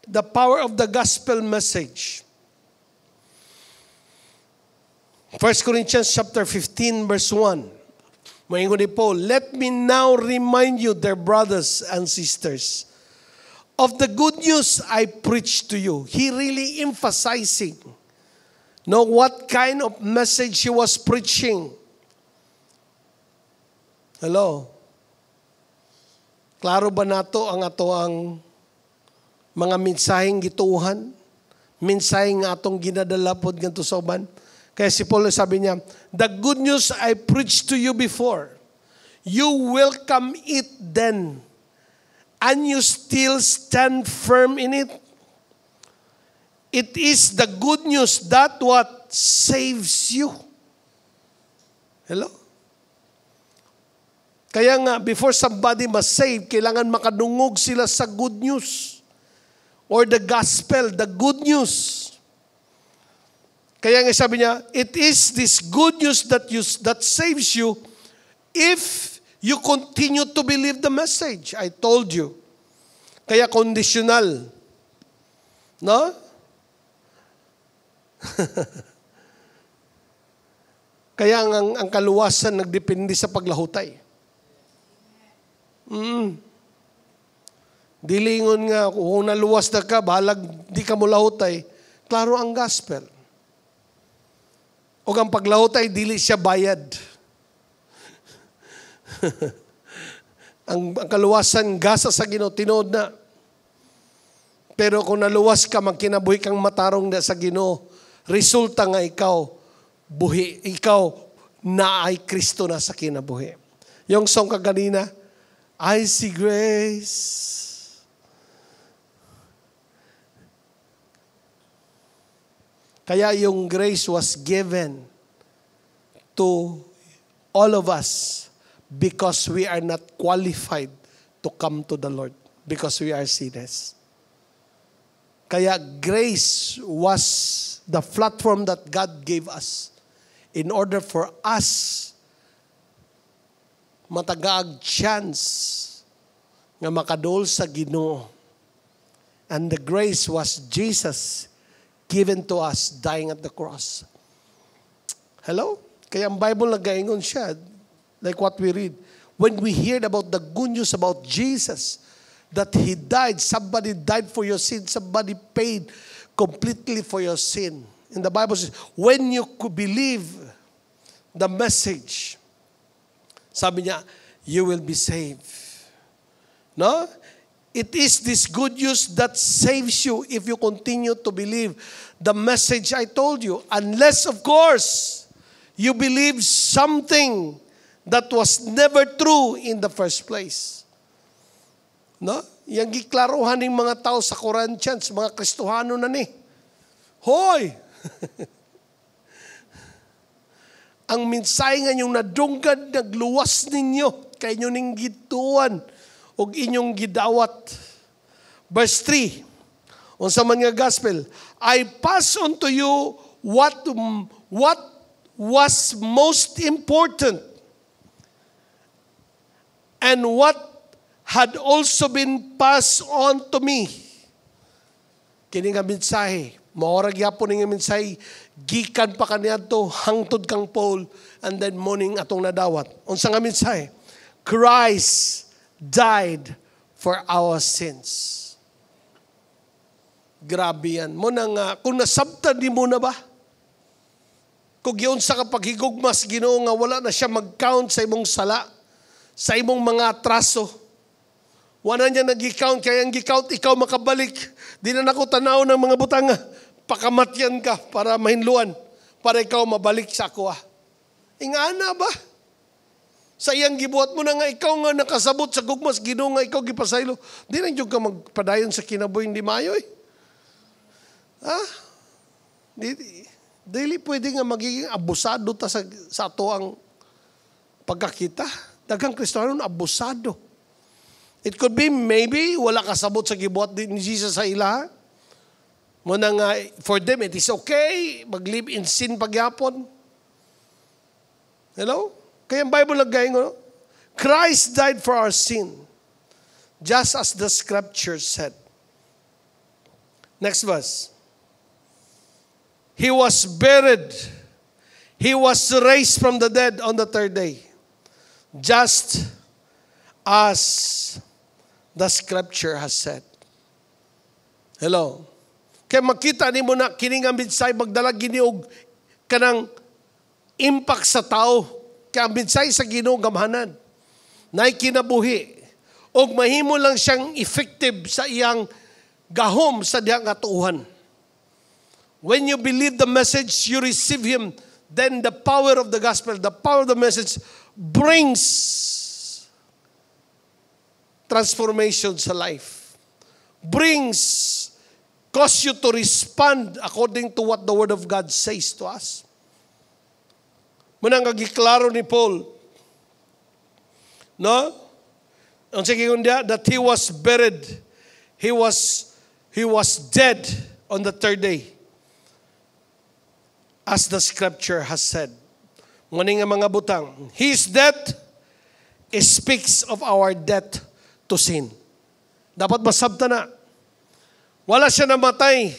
The power of the gospel message. 1 Corinthians chapter 15 verse 1. Moingon ni Paul, let me now remind you, dear brothers and sisters, of the good news I preached to you. He really emphasizing, know what kind of message he was preaching. Hello? Klaro ba nato ang ato ang mga mensaheng gituuhan? Mensaheng atong ginadala pod ngadto sa uban? Kaya si Paul sabi niya, the good news I preached to you before, you welcome it then, and you still stand firm in it. It is the good news that what saves you. Hello? Kaya nga, before somebody ma-save, kailangan makadungog sila sa good news. Or the gospel, the good news. Kaya nga sabi niya, it is this good news that saves you if you continue to believe the message. I told you. Kaya conditional. No? Kaya ang kaluwasan nagdepende sa paglahutay. Dilingon nga, kung naluwas na ka, bahalag di ka mo lahutay, klaro ang gospel. O ang paglahutay, dili siya bayad. ang kaluwasan, gasa sa Ginoo, tinood na. Pero kung naluwas ka, magkinabuhi kang matarong na sa Ginoo, resulta nga ikaw, buhi, ikaw na ay Kristo na sa kinabuhi. Yung song kaganina, I see grace. Kaya yung grace was given to all of us because we are not qualified to come to the Lord because we are sinners. Kaya grace was the platform that God gave us in order for us matagaag chance nga makadol sa Ginoo. And the grace was Jesus given to us dying at the cross. Hello? Kaya ang Bible nagaingon siya, like what we read. When we heard about the good news about Jesus, that He died, somebody died for your sin, somebody paid completely for your sin. And the Bible says, when you could believe the message, sabi niya, you will be saved. No? It is this good news that saves you if you continue to believe the message I told you. Unless, of course, you believe something that was never true in the first place. No? Yang giklaruhan ng mga tao sa Corinthians, mga Kristohano na ni. Hoy! Ang mensahe nga yung nadunggan, nagluwas ninyo, kay inyo ning gituan, o inyong gidawat. Verse 3, unsa man nga gospel, I pass on to you what was most important and what had also been passed on to me. Kini nga mensahe, maorag yapon nga mensahe, gikan pa kaniadto hangtod kang Paul, and then morning atong nadawat. Unsa nga mensahe? Christ died for our sins. Grabe yan. Muna nga, kung nasabtan di mo na ba? Kung yun sa kapaghigugmas, Ginoo nga wala na siya mag-count sa imong sala, sa imong mga atraso. Wala niya nag-count, kaya ang gi-count, ikaw makabalik. Di na nako tanaw ng mga butanga. Pakamatyan ka para mahinluan, para ikaw mabalik sa ako. Ingana ba? Sa iyang gibuhat mo na nga, ikaw nga nakasabot sa gugmas, Ginoo nga ikaw gipasaylo. Di na yung ka magpadayon sa kinabuhi hindi maayo eh. Dili pwede nga magiging abusado ta sa ato ang pagkakita. Daghang Kristiyano abusado. It could be maybe wala kasabot sa gibuhat ni Jesus sa ila. Muna nga, for them it is okay, mag-live in sin pagyapon. Hello? Kaya ang Bible naggayon, Christ died for our sin, just as the scripture said. Next verse. He was buried. He was raised from the dead on the third day, just as the scripture has said. Hello? Kaya makita ni mo na kining ang minsay magdala giniog kanang impact sa tao. Kaya ang minsay sa Ginoo gamhanan. Na'y kinabuhi. O mahimo lang siyang effective sa iyang gahom sa diyang katuuhan. When you believe the message, you receive Him, then the power of the gospel, the power of the message brings transformation sa life. Cause you to respond according to what the Word of God says to us. Munang kagiklaro ni Paul, no? Ang sige kundiya, that he was buried, he was dead on the third day, as the scripture has said. Ngunit nga mga butang, his death speaks of our death to sin. Dapat masabta na. Wala siya namatay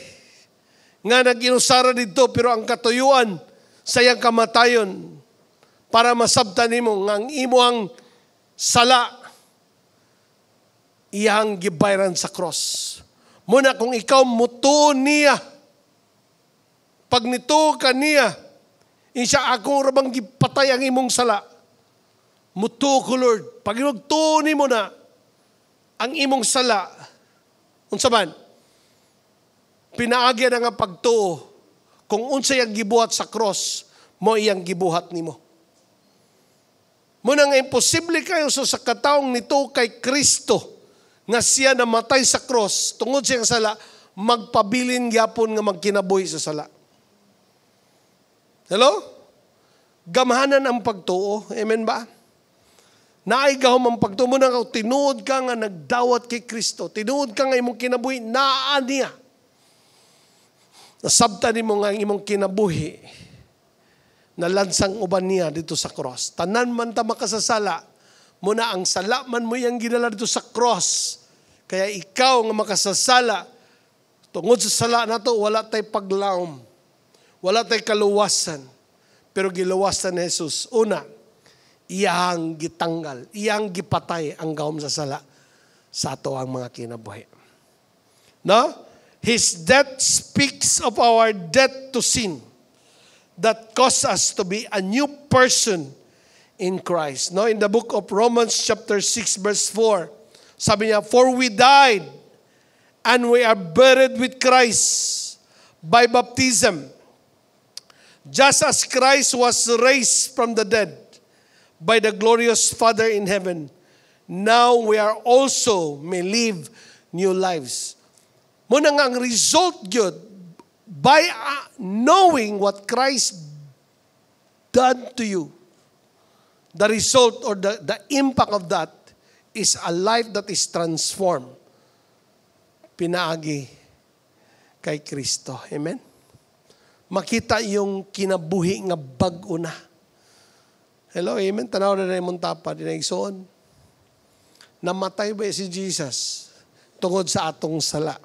nga nag-inusara dito, pero ang katuyuan sa iyang kamatayon para masabtan nimo nga ang imuang sala iyang gibayran sa cross. Muna kung ikaw mutuo niya, pag nituo ka niya, insya ako rabang gipatay ang imong sala. Mutuo ko, Lord. Pag inugtuo nimo na ang imong sala, unsa man, pinaagi na nga pagtuo. Kung unsa yang gibuhat sa cross, mo iyang gibuhat nimo. Muna nga imposible kayo sa kataong nito kay Kristo nga siya namatay sa cross tungod sa iyang sala, magpabilin gyapon nga magkinabuhi sa sala. Hello? Gamhanan ang pagtuo. Amen ba? Naay gahom ang pagtuo. Muna nga tinuod ka nga nagdawat kay Kristo. Tinuod ka nga imong kinabuhi, naa niya. Nasabtan mo nga ang imong kinabuhi na lansang uban niya dito sa cross. Tanan man ta makasasala, muna ang sala man mo yang ginala dito sa cross. Kaya ikaw nga makasasala, tungod sa sala na to, wala tay paglaom. Wala tay kaluwasan. Pero giluwasan ni Jesus. Una, iyang gitanggal, iyang gipatay ang gahom sa sala sa ato ang mga kinabuhi. No? His death speaks of our death to sin that caused us to be a new person in Christ. No, in the book of Romans chapter 6 verse 4, sabi niya, for we died and we are buried with Christ by baptism, just as Christ was raised from the dead by the glorious Father in heaven. Now we are also may live new lives. Muna nga ang result yun, by knowing what Christ done to you, the result or the impact of that is a life that is transformed. Pinaagi kay Kristo. Amen? Makita yung kinabuhi nga bag-o na. Hello, amen? Tanaw na rin mong tapa, dinaigsoon. Namatay ba si Jesus tungod sa atong sala?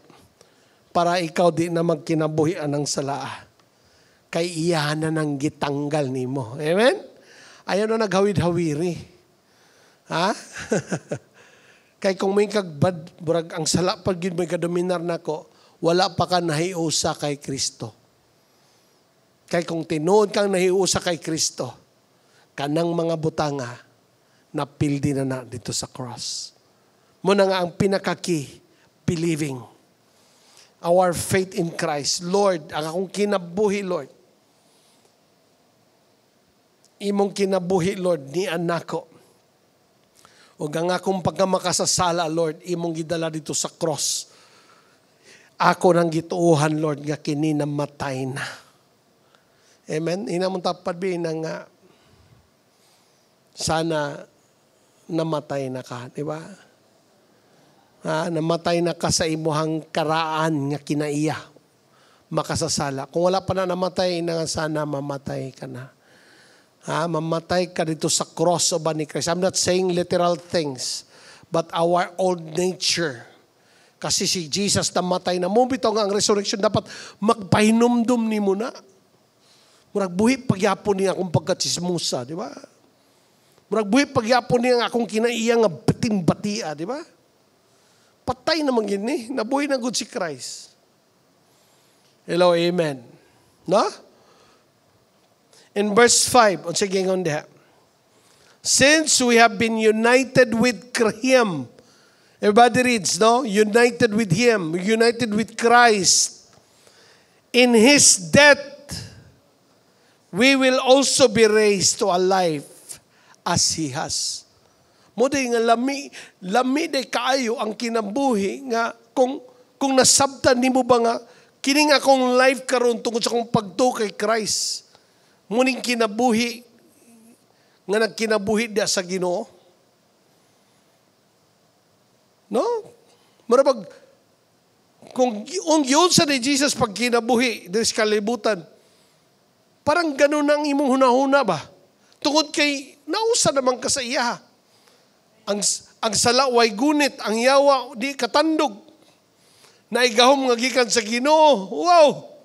Para ikaw di na magkinabuhian ng sala. Kay iyahan na nang gitanggal nimo. Amen? Ayaw na naghawid-hawiri. Ha? Kay kung may kagbad, burag ang sala pag yun may kadominar na ko, wala pa ka nahiusa kay Kristo. Kay kung tinuod kang nahiusa kay Kristo, kanang mga butanga, napildi na dito sa cross. Muna nga ang pinakaki, believing. Our faith in Christ. Lord, ang akong kinabuhi, Lord. Imong kinabuhi, Lord, ni anak ko. O ang akong pagkamakasasala, Lord, imong gidala dito sa cross. Ako nang gituuhan, Lord, nga kini namatay na. Amen? Inamong tapad na nga, sana namatay na ka, di ba? Namatay na ka sa imuhang karaan nga kinaiya, makasasala. Kung wala pa na namatay, na sana mamatay ka na. Mamatay ka dito sa cross o ba ni Christ. I'm not saying literal things, but our old nature. Kasi si Jesus namatay na. Mubito nga ang resurrection, dapat magpahinumdum ni mo na. Murag buhi pagyapon niya akong pagkatsismusa, di ba? Murag buhi pagyapon niya akong kinaiya nga batin-batia, di ba? Patay naman yun eh. Nabuhi na good si Christ. Hello, amen. No? In verse 5, sige ngon diha. Since we have been united with Him, everybody reads, no? United with Him, united with Christ. In His death, we will also be raised to a life as He has. Moday nga lami day kaayo ang kinabuhi nga kung nasabtan nimo ba nga kining akong life karon tungod sa akong pagtuo kay Christ. Muning kinabuhi nga nagkinabuhi dia sa Ginoo. No? Marabag kung yun sa ni Jesus pag kinabuhi diri sa kalibutan, parang ganun ang imong hunahuna ba? Tungod kay nausa naman ka sa iya. Ang sala way gunit, ang yawa di katandog. Naigahom nga gikan sa Ginoo. Wow!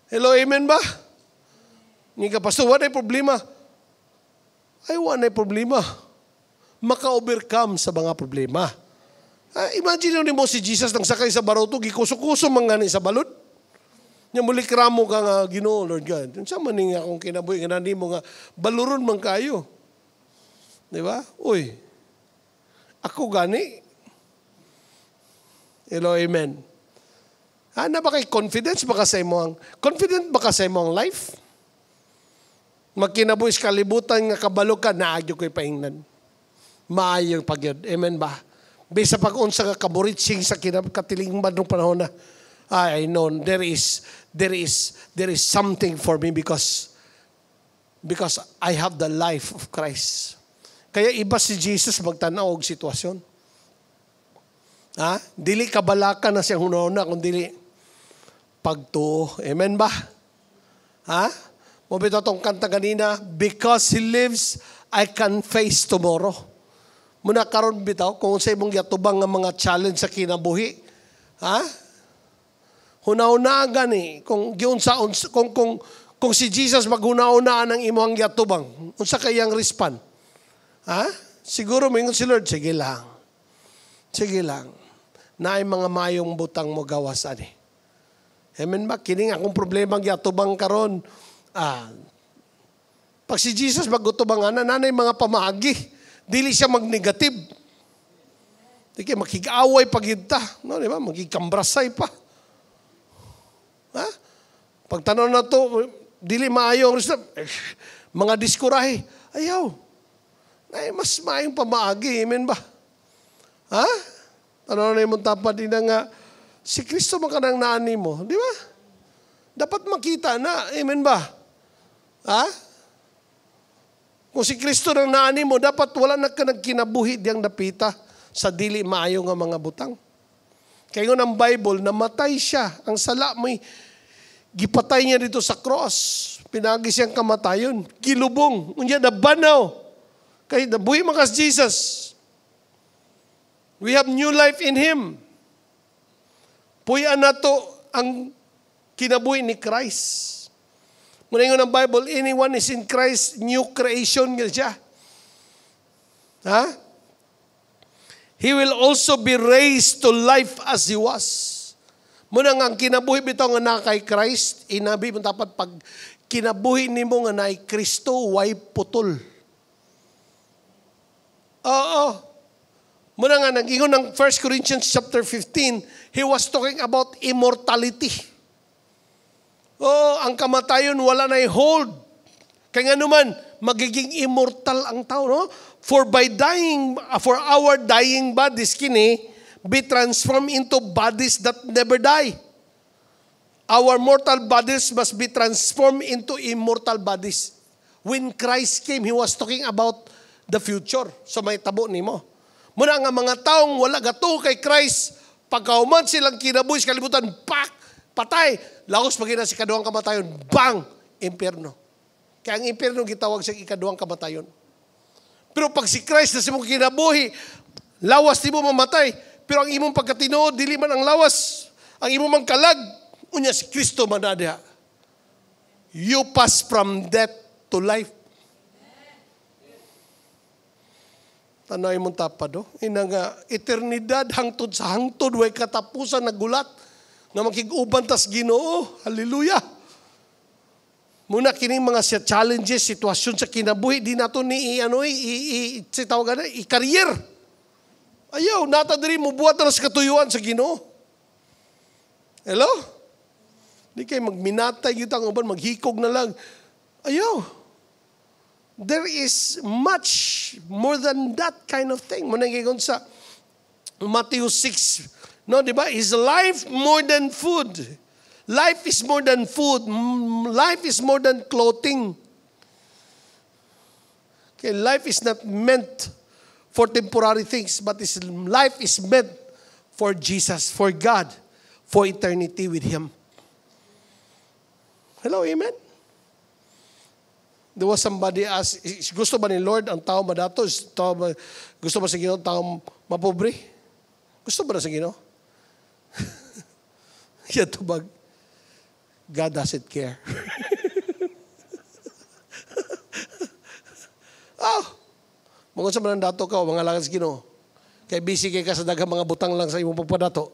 Hello, amen ba? Ni ka pastor, wala problema. Ay, wala problema. Maka-overcome sa mga problema. Imagine mo si Jesus nang sakay sa baroto, gikuso-kuso mangani sa balod. Nya muli kramo ka nga Ginoo, Lord God. Unsa man ning akong kinabuhi nga nimo nga baluron man kayo. Di ba? Uy. Ako gani. Hello, amen. Na ba kay confidence ba kasi mo ang confident ba kasi mo ang life? Magkinabuhi sa kalibutan nga kabalo ka naagyo ko'y paingnan. Maayo pagyud. Amen ba? Bisa pag-unsa ka kaburitsing sa katiling ng panahon na I know there is something for me because I have the life of Christ. Kaya iba si Jesus magtanaw og sitwasyon. Dili kabalakan na siyang hunahuna kung dili pagtuo. Amen ba? Mabito tong kanta kanina, because He lives, I can face tomorrow. Muna karon bitaw kung sa imong yatubang nga mga challenge sa kinabuhi. Hunahuna gani kung kung si Jesus maghuna-hunaan ang imong yatubang, unsa kayang respond? Siguro mingon si Lord, sige lang. Sige lang. Naay mga mayong butang mo gawas ani. Amen ba? Kining akong problema gyatubang karon. Pag si Jesus magutubang nanay mga pamaagi, dili siya magnegative. Dili makig-away pagidta, no, di ba? Magigkambrasay pa. Pag tanaw na to, dili maayo ang mga diskurahe. Ayaw. Ay, mas maayong pamaagi. Amen ba? Ano na yung tapad din nga, si Kristo man ka ng naani mo. Di ba? Dapat makita na. Amen ba? Kung si Kristo ng naani mo, dapat wala na ka nagkinabuhi diyang napita sa dili maayo nga mga butang. Kaya ng Bible, namatay siya. Ang sala may gipatay niya dito sa cross. Pinagi siyang kamatayon. Kilubong. Unya nabanaw. Kaya nabuhi makas Jesus. We have new life in Him. Puyan na to ang kinabuhi ni Christ. Muna yung ng Bible, anyone is in Christ, new creation nga siya. He will also be raised to life as He was. Muna nga ang kinabuhi bitaw nga na kay Christ, inabi mo dapat pag kinabuhi ni mo nga na Kristo, way putol. Oo. Muna nga, nag-ingon ng 1 Corinthians chapter 15, he was talking about immortality. Ang kamatayon wala na hold. Kaya nga naman, magiging immortal ang tao, no? For our dying bodies, kini, be transformed into bodies that never die. Our mortal bodies must be transformed into immortal bodies. When Christ came, He was talking about the future. So may tabo nimo. Muna nga mga taong wala gato kay Christ, pagkauman silang kinabuhi sa kalibutan, patay. Laos magina si kaduhang kamatayon, bang! Impyerno. Kaya ang impyerno gitawag sa ikaduhang kamatayon. Pero pag si Christ na si mong kinabuhi, lawas di mo mamatay. Pero ang imong pagkatinuod, dili man ang lawas. Ang imong mang kalag, unya si Kristo manadya. You pass from death to life. Tanay mong tapado. Ina nga, eternidad hangtod sa hangtod, way katapusan na gulat. Nga makiguban tas Ginoo. Hallelujah. Muna kining mga challenges, sitwasyon sa kinabuhi, di nato ni i-career. Ayaw, nata diri mo buhat na sa katuyuan sa Ginoo. Hello? Di kayo magminatay, yun ang uban, maghikog na lang. Ayaw. There is much more than that kind of thing. Muna ngayon sa Matthew 6, no, di ba? Is life more than food? Life is more than food. Life is more than clothing. Okay, life is not meant for temporary things, but life is meant for Jesus, for God, for eternity with Him. Hello, amen? There was somebody asked, gusto ba ni Lord ang tao madato? Gusto ba sa Ginoo ang tao mapobre? Gusto ba na sa Ginoo? Yan tubag. God doesn't care. Mga sa mga dato ka, mga langan sa Ginoo. Kaya busy kay ka sa daghang mga butang lang sa imong pagpadato.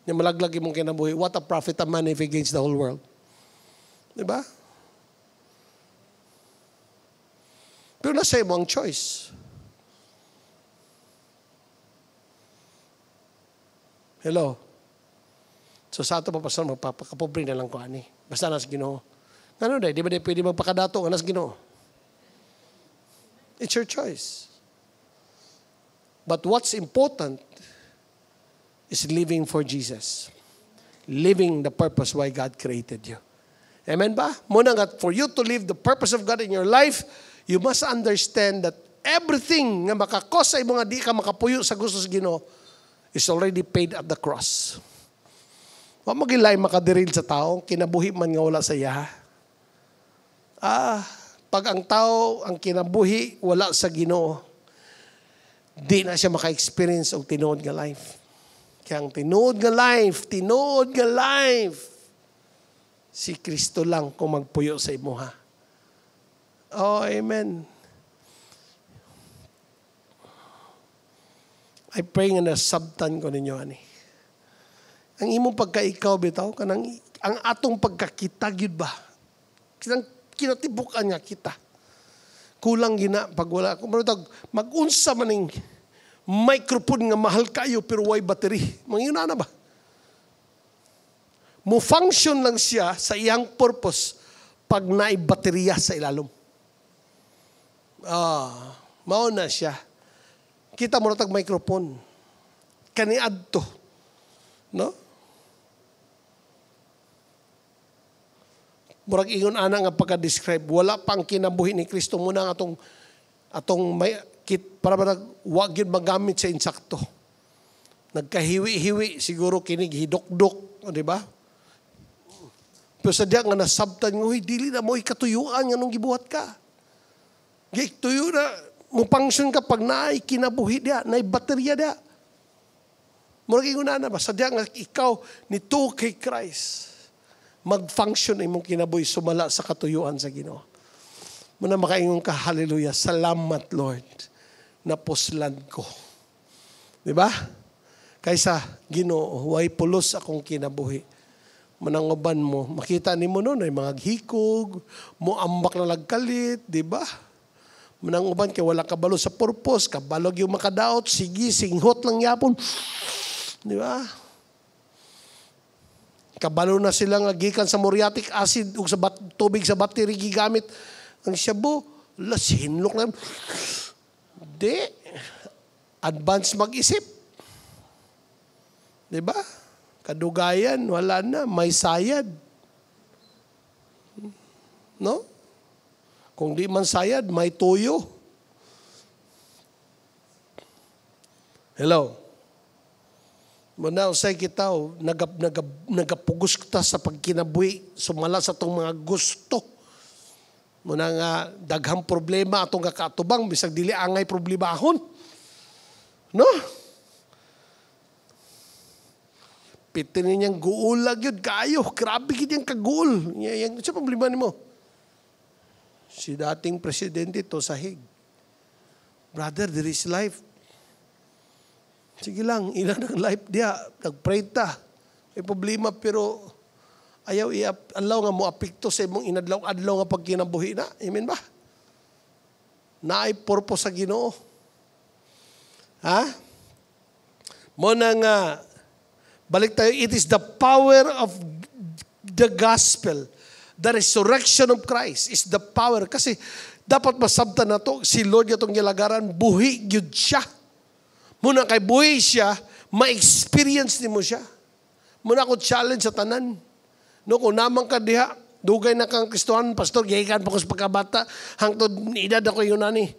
Yung malaglag imong kinabuhi. What a profit a man if he gains the whole world. Diba? Pero nasa imo ang choice. Hello? So sa ato pa, Pastor, magpapakapobre na lang ko, ani. Basta nasa Ginoo. Ano di ba pwede magpakadato ka nasa Ginoo? It's your choice. But what's important is living for Jesus. Living the purpose why God created you. Amen ba? Muna nga, for you to live the purpose of God in your life, you must understand that everything nga makakos sa imo nga di ka makapuyo sa gusto sa Ginoo is already paid at the cross. Wa magilay makadiril sa tao, kinabuhi man nga wala sa iya. Pag ang tao, ang kinabuhi, wala sa Ginoo, di na siya maka-experience og tinuod nga life. Kaya ang tinuod nga life, si Kristo lang kung magpuyo sa imuha. Oh, amen. I pray nga nasabtan ko ninyo, ani. Ang imong pagkaikaw, bitaw, ang atong pagkakita, yun ba? Kinatibukan nga kita. Kulang gina pag wala. Mag-unsa maning microphone nga mahal kayo pero way battery. Mangyuna na ba? Mo-function lang siya sa iyang purpose pag naay baterya sa ilalom. Mao na siya. Kita mo na tag microphone. Kaniadto. No? Murag ingon ana nga pagka-describe, wala pang kinabuhi ni Kristo muna nga atong may kit para ba wag gyud magamit sa insakto. Nagkahiwi-hiwi siguro kinig hidok-dok, di ba? Pero sadya nga nasabtan nga, dili na mo ikatuyuan nga nung gibuhat ka. Tuyo na, mo function ka pag naay kinabuhi dia, naay baterya dia. Murag ingon ana ba, sadya nga ikaw nito kay Christ. Mag-function imong kinabuhi sumala sa katuyuan sa Ginoo. Muna makaingon ka, hallelujah, salamat Lord, napuslan ko. Di ba? Kaysa Ginoo, way pulos akong kinabuhi. Manangoban mo, makita ni mo noon ay mga hikog, mo ambak na lagkalit, di ba? Manangoban kay wala kabalo sa purpose, kabalog yung makadaot, sige, singhot lang yapon. Di ba? Kabalo na sila nga gikan sa muriatic acid ug sa tubig sa battery gigamit. Ang shabu, lasinlok na. Di. Advance mag-isip. Diba? Kadugayan, wala na. May sayad. No? Kung di man sayad, may tuyo. Hello? Muna usay kita, nagapugos kita sa pagkinabuhi, sumala sa itong mga gusto. Muna nga, daghang problema atong kakatubang, bisag dili angay problemahon. No? Pitin niyang guulag yun, kayo, grabe kanyang kaguul. Yang, sa problema ni mo? Si dating presidente to sahig. Brother, there is life. Sige lang, ilan ang life diya. Nag-pray ta. May problema pero ayaw i-allow nga mo apekto sa imong inadlaw-adlaw nga pagkinabuhi na. Amen ba? Naay purpose sa Ginoo. Ha? Muna nga, balik tayo, it is the power of the gospel. The resurrection of Christ is the power. Kasi dapat masabtan na to, si Lord itong gilagaran, buhi yun siya. Muna kay buhi siya, ma-experience ni mo siya. Muna ako challenge sa tanan. No, kung namang ka diha, dugay na kang Kristohan, pastor, gayikan pa ko sa pagkabata, hangtod edad ako yun nani.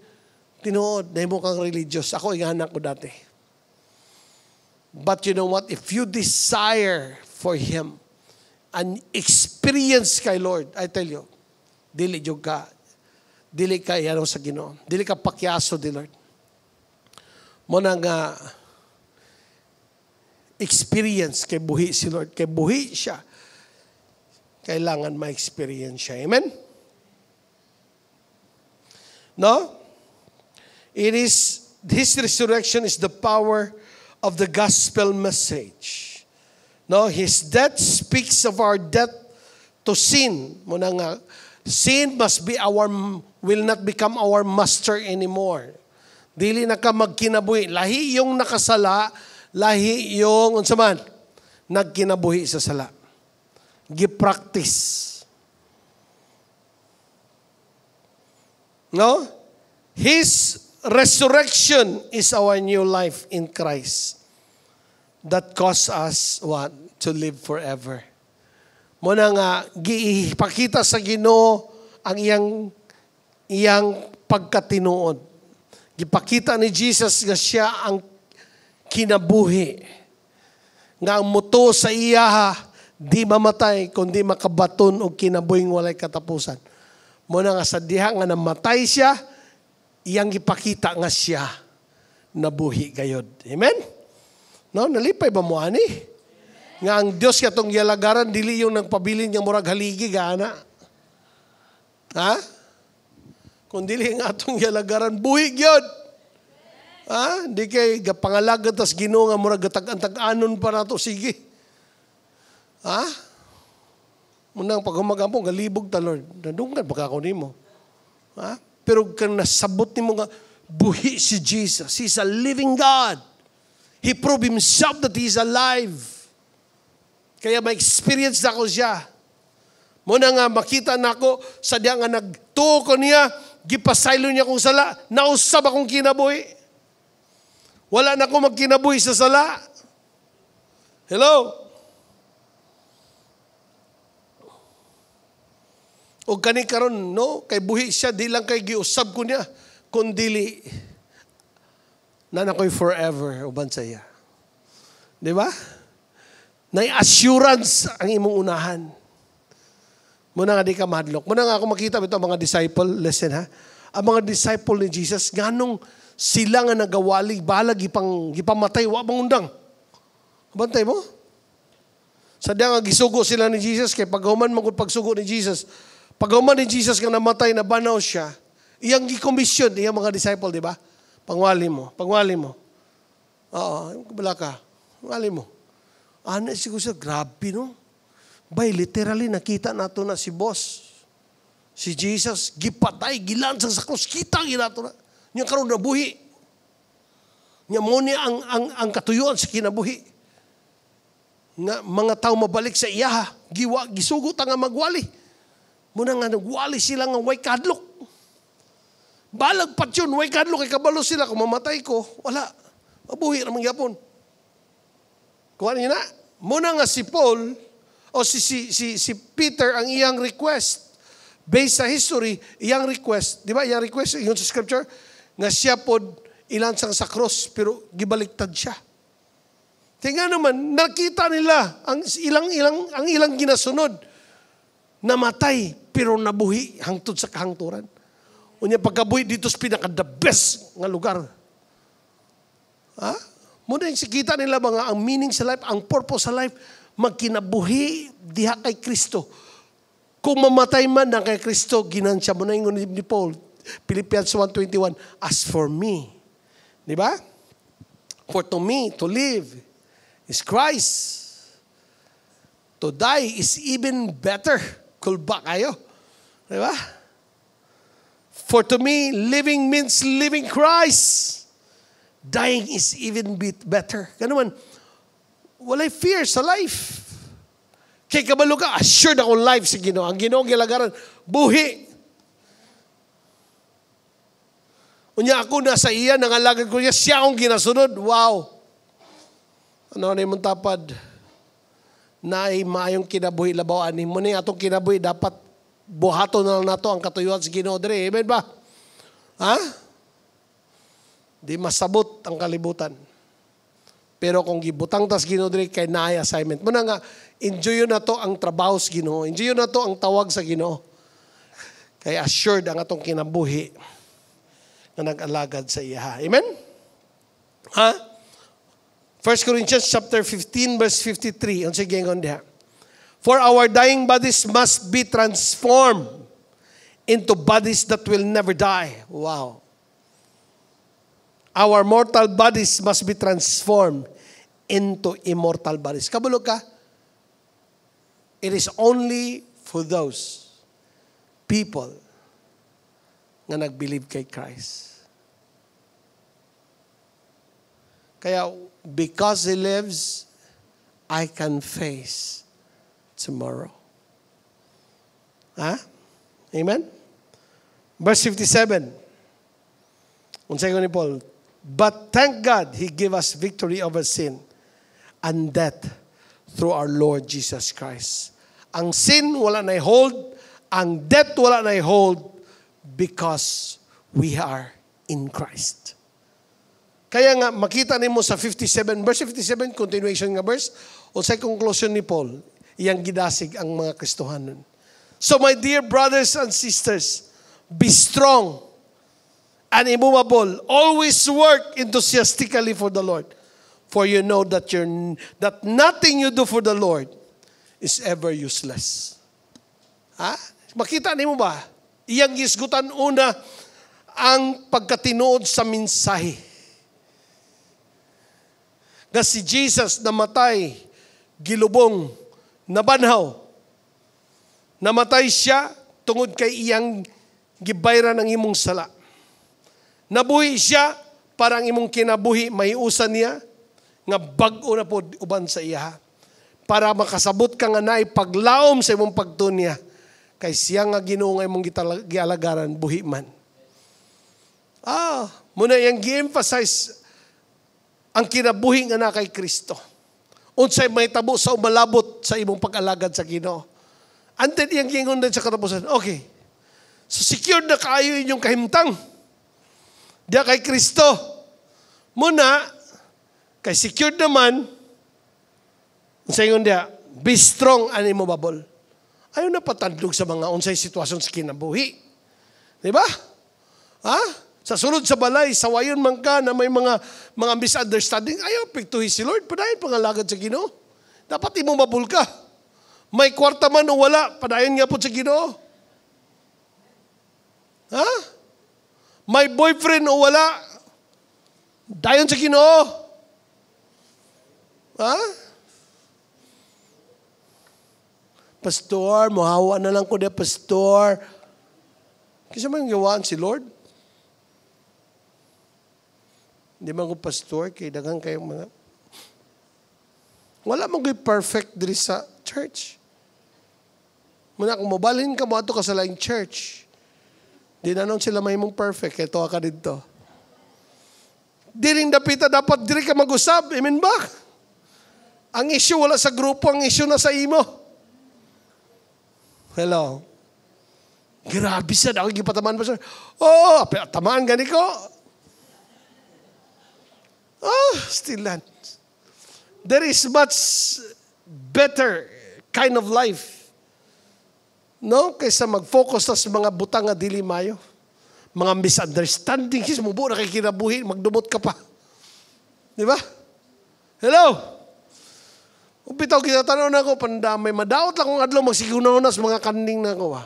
Tinuod, dahil mo kang religious. Ako, igahanak ko dati. But you know what? If you desire for Him, an experience kay Lord, I tell you, dili jud ka, dili ka yan sa Ginoo. Dili ka pakyaso di Lord. Muna nga experience kay buhi si Lord. Kay buhi siya. Kailangan ma-experience siya. Amen? No? His resurrection is the power of the gospel message. No? His death speaks of our death to sin. Muna nga, sin will not become our master anymore. Dili na ka magkinabuhi. Lahi yung nakasala, lahi yung, unsaman, nagkinabuhi sa sala. Gi-practice. No? His resurrection is our new life in Christ that cause us what? To live forever. Muna nga, ipakita sa Ginoo ang iyang pagkatinuod. Gipakita ni Jesus nga siya ang kinabuhi. Nga ang muto sa iya, di mamatay, kundi makabaton o kinabuhing walay katapusan. Muna nga sa diha nga namatay siya, iyang gipakita nga siya nabuhi gayod. Amen? No, nalipay ba mo ani? Nga ang Dios katong yalagaran, dili yung nagpabilin niyang murag haligi gana. Ha? Kung dili nga atong yalagaran, buhig yun. Ha? Di kay pangalagan tas Ginoo nga murag gatag-antag-anon pa nato sige. Ha? Munang paghumagampo galibog ta Lord. Nadunggan baka ako nimo. Ha? Pero kung nasabot nimo nga buhi si Jesus, He's a living God. He proved Himself that He's alive. Kaya ma-experience na ko siya. Muna nga makita nako sa diya nga nagtuo ko niya, gipasaylo niya kong sala, nausab akong kinabuhi. Wala na akong magkinabuhi sa sala. Hello? O kani karon no, kay buhi siya, di lang kay giusab ko niya, kundili na nakoy forever, uban sa iya. Di ba? Nay assurance ang imong unahan. Muna nga di ka madlok. Muna nga ako makita ito mga disciple, listen ha. Ang mga disciple ni Jesus, ganong sila nga nagawali, balag gipamatay, wa mangundang. Bantay mo? Sadya nga gisugo sila ni Jesus, kay paghuman magud pagsugo ni Jesus. Paghuman ni Jesus nga namatay, nabanaw siya, iyang gikomisyon, iyang mga disciple, di ba? Pangwali mo. Oo, bala ka. Pangwali mo. Ano siguro siya, grabe no? Bay, literally, nakita nato na si boss. Si Jesus, gipatay, gilansang sa krus. Kita nato na. Niya karon nabuhi. Niya mo niya ang katuyuan sa kinabuhi. Nga mga tao mabalik sa iya, gisugot nga magwali. Muna nga nagwali sila nga way kadlok. Balag pat yun. Way kadlo kay kabalo sila. Kung mamatay ko, wala. Mabuhi naman yapon. Kuha niyo na. Muna nga si Paul, o si Peter, ang iyang request, based sa history, iyang request, di ba, iyang request, yun sa scripture, nga siya pod ilansang sa cross, pero gibaliktad siya. Tingnan naman, nakita nila ang ilang ginasunod, namatay, pero nabuhi hangtod sa kahangturan. Unya pagkabuhi dito sa pinaka the best nga lugar. Ha? Muna yung sikita nila ba nga ang meaning sa life, ang purpose sa life, magkinabuhi diha kay Kristo. Kung mamatay man na kay Kristo, ginansya mo na yung ni Paul, Philippians 1:21, as for me. Di ba? For to me, to live is Christ. To die is even better. Kulba kayo. Di ba? For to me, living means living Christ. Dying is even better. Ganun man, walay fear sa life. Kay kabalo ka, assured akong life sa Ginoo. Ang Ginoo gilagaran, buhi. Unya ako nasa iya, nangalagad ko niya, siya akong ginasunod. Wow. Ano na yung tapad? Na ay maayong kinabuhi labawaan. Mo na atong kinabuhi, dapat buhato na lang nato ang katuyuan sa Ginoo dire. Amen ba? Ha? Di masabot ang kalibutan. Pero kung gibutang tas Ginoo diri kay naay assignment. Muna nga, enjoy na to ang trabaho sa Ginoo. Enjoy na to ang tawag sa Ginoo. Kay assured ang atong kinabuhi na nag-alagad sa iya. Amen? Ha? 1 Corinthians chapter 15 verse 53. Ang sige ngon diha. For our dying bodies must be transformed into bodies that will never die. Wow. Our mortal bodies must be transformed into immortal bodies. Kabulog ka? It is only for those people na nag-believe kay Christ. Kaya, because He lives, I can face tomorrow. Ha? Amen? Verse 57. Unsay ko ni Paul, but thank God, He gave us victory over sin and death through our Lord Jesus Christ. Ang sin wala na hold, ang death wala na hold because we are in Christ. Kaya nga, makita nimo sa 57, verse 57, continuation nga verse, o sa conclusion ni Paul, iyang gidasig ang mga Kristohanon. So my dear brothers and sisters, be strong and immovable. Always work enthusiastically for the Lord. For you know that nothing you do for the Lord is ever useless. Ha? Makita niyo ba? Iyang gisgutan una ang pagkatinuod sa mensahe. Nga si Jesus namatay, gilubong, nabanhaw. Namatay siya tungod kay iyang gibayran ng imong sala. Nabuhi siya para ang imong kinabuhi mahiusan niya nga bag-o na po uban sa iya. Para makasabot ka nga naay paglaom sa imong pagtunya kay siya nga Ginoo nga imong gialagaran buhi man. Muna yang gi-emphasize ang kinabuhi nga na kay Kristo. Unsay may tabo sa umalabot sa imong pag-alagad sa Ginoo. Anted iyang gingon din sa katapusan. Okay. So secure na kaayo inyong kahimtang. Diya kay Kristo. Muna, kay secured naman, sa ingon diya, be strong and immovable. Ayaw na patandog sa mga unsay sitwasyon sa kinabuhi. Di ba? Ha? Sa sulod sa balay, sawayon man ka na may mga misunderstanding, ayaw piktuhi si Lord, padayon pangalagad sa Ginoo. Dapat immovable ka. May kwarta man o wala, padayon nga po sa Ginoo. Ha? May boyfriend o wala, dayon sa Ginoo. Ha? Pastor, muhawa na lang ko na, Pastor. Kasi man gawaan si Lord. Hindi man ko pastor, kay daghang kayong mga... Wala mong perfect diri sa church. Muna kung mabalhin ka mo ato ka sa laing church, Di na nung sila mahimong perfect. Ito ka dito. Di rin dapita dapat diri ka mag-usab. Amen ba? Ang issue wala sa grupo, ang issue na sa imo. Hello. Grabe sa ako gipataman pa siya. Oh, tamaan gani ko. Oh, still land. There is much better kind of life. No? Kaysa mag-focus sa mga butang nga dili mayo. Mga misunderstanding. Mubo na kay kinabuhi, magdumot ka pa. Di ba? Hello? Kung bitaw kinatanaw na ako, pandamay, madaot lang kung adlaw magsigunaw na sa mga kanding na ako.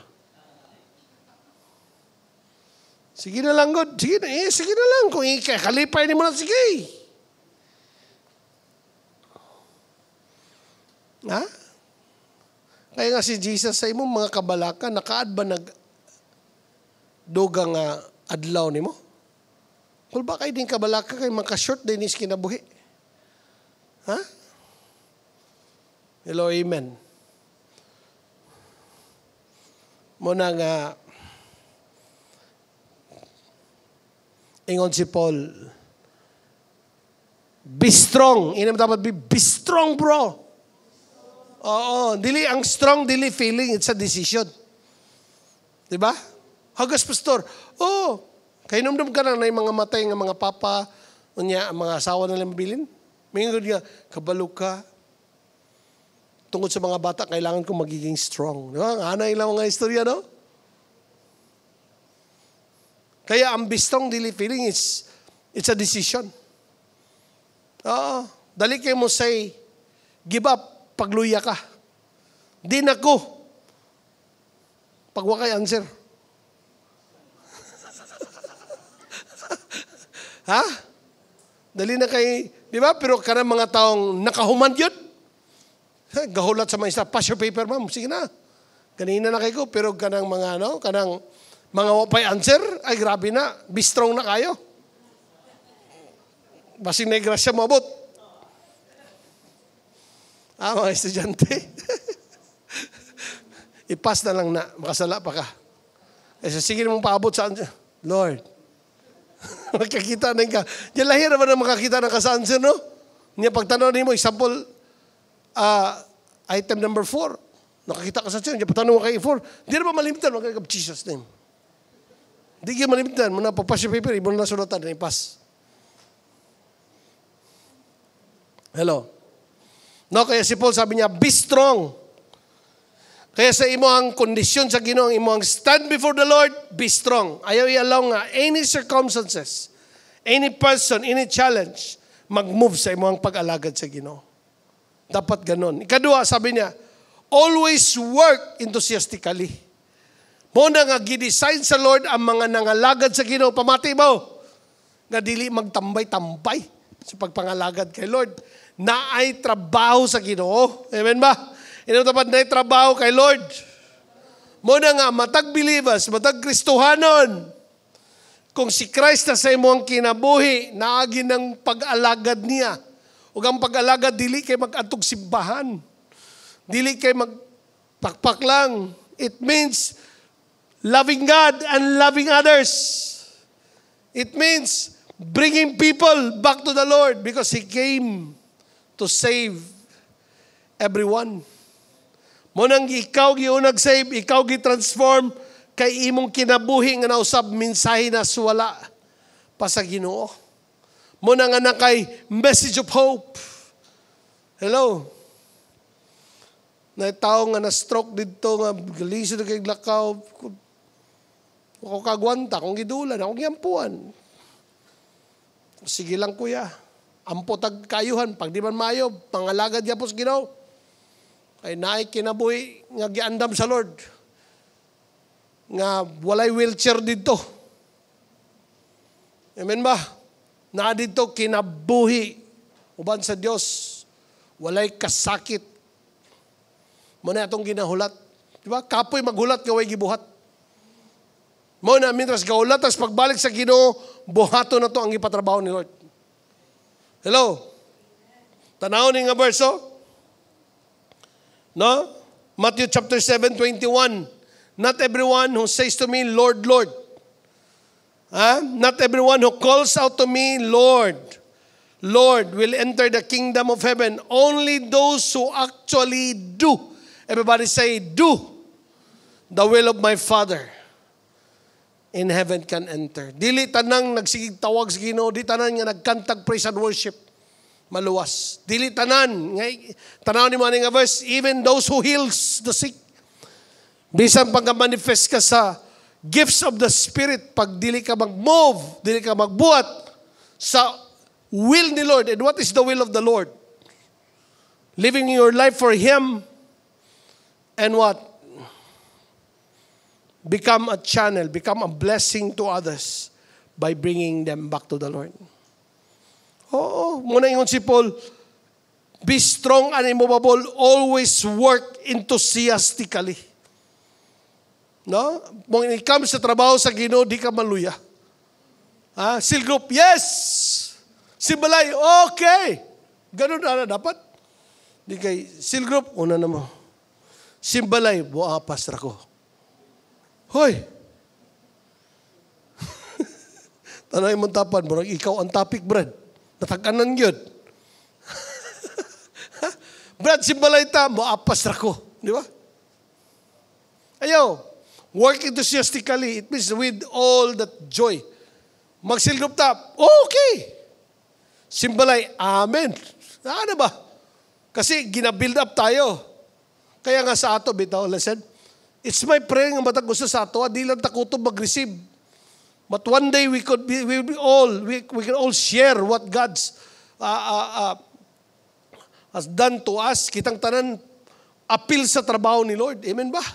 Sige na lang, God. Sige na lang. Kung kalipay ni mo na, sige. Ha? Kaya nga si Jesus sa imo, mga kabalaka, nakaad ba dugang adlaw ni mo? Kung ba kayo din kabalaka, kayo makashort din is kinabuhi. Ha? Hello, amen. Muna nga, ingon si Paul, be strong. Inam dapat be strong, bro. Oo, dili ang strong, dili feeling, it's a decision. Diba? Hagas pastor, kayo namdam ka na yung mga matay ng mga papa, mga asawa na lang mabilin. Mingon nga, kabalo ka. Tungkol sa mga bata, kailangan ko magiging strong. Diba? Anay lang mga istorya, no? Kaya ang be strong, dili feeling, it's a decision. Oo. Dali kayo mo say, give up, pagluya ka. Di na ko. Pagwa kay answer. Ha? Dali na kay, di ba? Pero karang mga taong nakahuman yun. Gahulat sa mga isa, pass your paper, ma'am. Sige na. Kanina na kayo, pero kanang mga, kanang mga wapay answer, ay grabe na. Be strong na kayo. Basing na grasya mo abot. Mga estudyante. I-pass na lang na. Makasala pa ka. Sige mong paabot sa answer. Lord. Makakita na ka. Diyan lahir naman na makakita na ka sa answer, no? Niya pagtanaw mo, example, item number 4. Nakakita ka sa answer. Diyan pagtanaw mo kay 4. Di na ba malimitan? Magkakab Jesus name. Di ka malimitan. Muna pagpass yung paper, ibon na sulatan na ipass. Hello. No, kaya si Paul sabi niya, be strong. Kaya sa imo ang kondisyon sa Ginoo, ang imo ang stand before the Lord, be strong. Ayaw i-allow nga any circumstances, any person, any challenge, mag-move sa imo ang pag-alagad sa Ginoo. Dapat ganon. Ikadua, sabi niya, always work enthusiastically. Muna nga gidesign sa Lord ang mga nangalagad sa Ginoo. Pamati mo, nga dili magtambay-tambay sa pagpangalagad kay Lord. Na ay trabaho sa Ginoo. Amen ba? Inatapat na trabaho kay Lord. Muna nga, matag believers, matag Kristohanon. Kung si Christ na sa imo ang kinabuhi, naagi ng pag-alagad niya. Ug ang pag-alagad, dili kay mag-atog simbahan. Dili kay magpakpak lang. It means loving God and loving others. It means bringing people back to the Lord because He came to save everyone. Munang ikaw giunag save, ikaw gi-transform kay imong kinabuhi nga nausab mensahe na suwala pa sa Ginoo. Muna nga na kay message of hope. Hello. Na tao nga na-stroke dito nga galiso na kay lakaw. Ako kagwanta, kung gidulan, ako giampuan. Sige lang kuya. Ampo tag kayuhan, pag di man mayo, pangalagad niya po sa Ginoo. Ay naay kinabuhi nga giandam sa Lord. Nga walay wheelchair dito. Amen ba? Na dito kinabuhi. Uban sa Dios, walay kasakit. Muna itong ginahulat. Diba? Kapoy maghulat, kaway gibuhat. Muna, mintras gahulat, tas pagbalik sa Ginoo, buhato na to ang ipatrabaho ni Lord. Hello? Tanaw ni nga verse, no? Matthew chapter 7:21. Not everyone who says to me, Lord, Lord. Not everyone who calls out to me, Lord, Lord, will enter the kingdom of heaven. Only those who actually do. Everybody say, do the will of my Father in heaven can enter. Dili tanang nagsigig tawag sa Ginoo, di tanan nga nagkantag praise and worship. Maluwas. Dili tanan. Tanaw ni mo nga verse, even those who heals the sick. Bisan pagka-manifest ka sa gifts of the Spirit, pag dili ka mag-move, dili ka magbuhat sa will ni Lord. And what is the will of the Lord? Living your life for Him and what? Become a channel, become a blessing to others by bringing them back to the Lord. Oo, muna ingon si Paul, be strong and immovable, always work enthusiastically. No? When it comes sa trabaho sa Ginoo, di ka maluya. Seal group, yes! Simbalay, okay! Ganun na dapat. Di kay seal group, una na mo. Simbalay, buapas ra ko. Hoy! Tanay mong tapan, murag ikaw ang topic, Brad. Nataganan yun. Brad, simbalay ta, buapas ra ko. Di ba? Ayaw. Work enthusiastically. It means with all that joy. Mag-seal group ta, okay. Simbalay, amen. Ano ba? Kasi gina-build up tayo. Kaya nga sa ato, bitaw, listen, it's my prayer nga matag gusto sa ato, di lang takuto mag-receive. But one day we can all share what God's has done to us. Kitang tanan appeal sa trabaho ni Lord. Amen ba?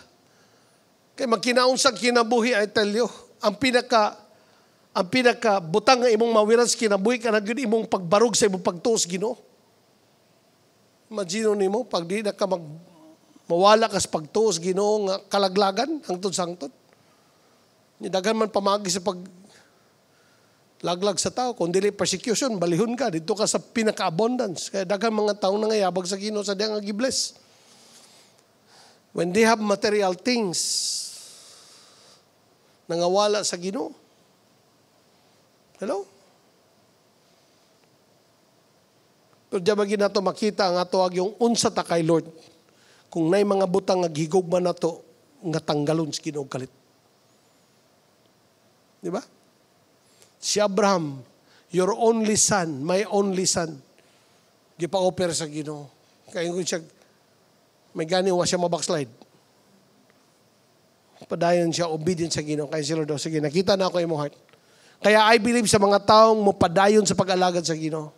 Kaya magkinaon sa kinabuhi, I tell you, ang pinaka butang nga imong mawiran sa kinabuhi ka na imong pagbarog sa imong pagtuos Ginoo. Imagine nimo pag di na ka mawala ka sa pagtuos Ginoo nga kalaglagan hangtod sangtod. Daghan man pamagi sa laglag sa tao, kung dili persecution, balihon ka, dito ka sa pinaka-abundance. Kaya daghan mga tao nangayabag sa Ginoo sa diyang agi-bless. When they have material things, nangawala sa Ginoo. Hello? Pero diyan maging nato makita ang ato yung unsa ta kay Lord. Kung nay mga butang nga gihigugman nato nga tanggalon sa Ginoo kalit. Di ba? Si Abraham, your only son, my only son, gipa-offer sa Ginoo. Kaya kung siya, may gani wa siya mabackslide. Padayon siya, obedient sa Ginoo. Kaya si Lord, sige, nakita na ako imong heart. Kaya I believe sa mga taong mupadayon sa pag-alagad sa Ginoo.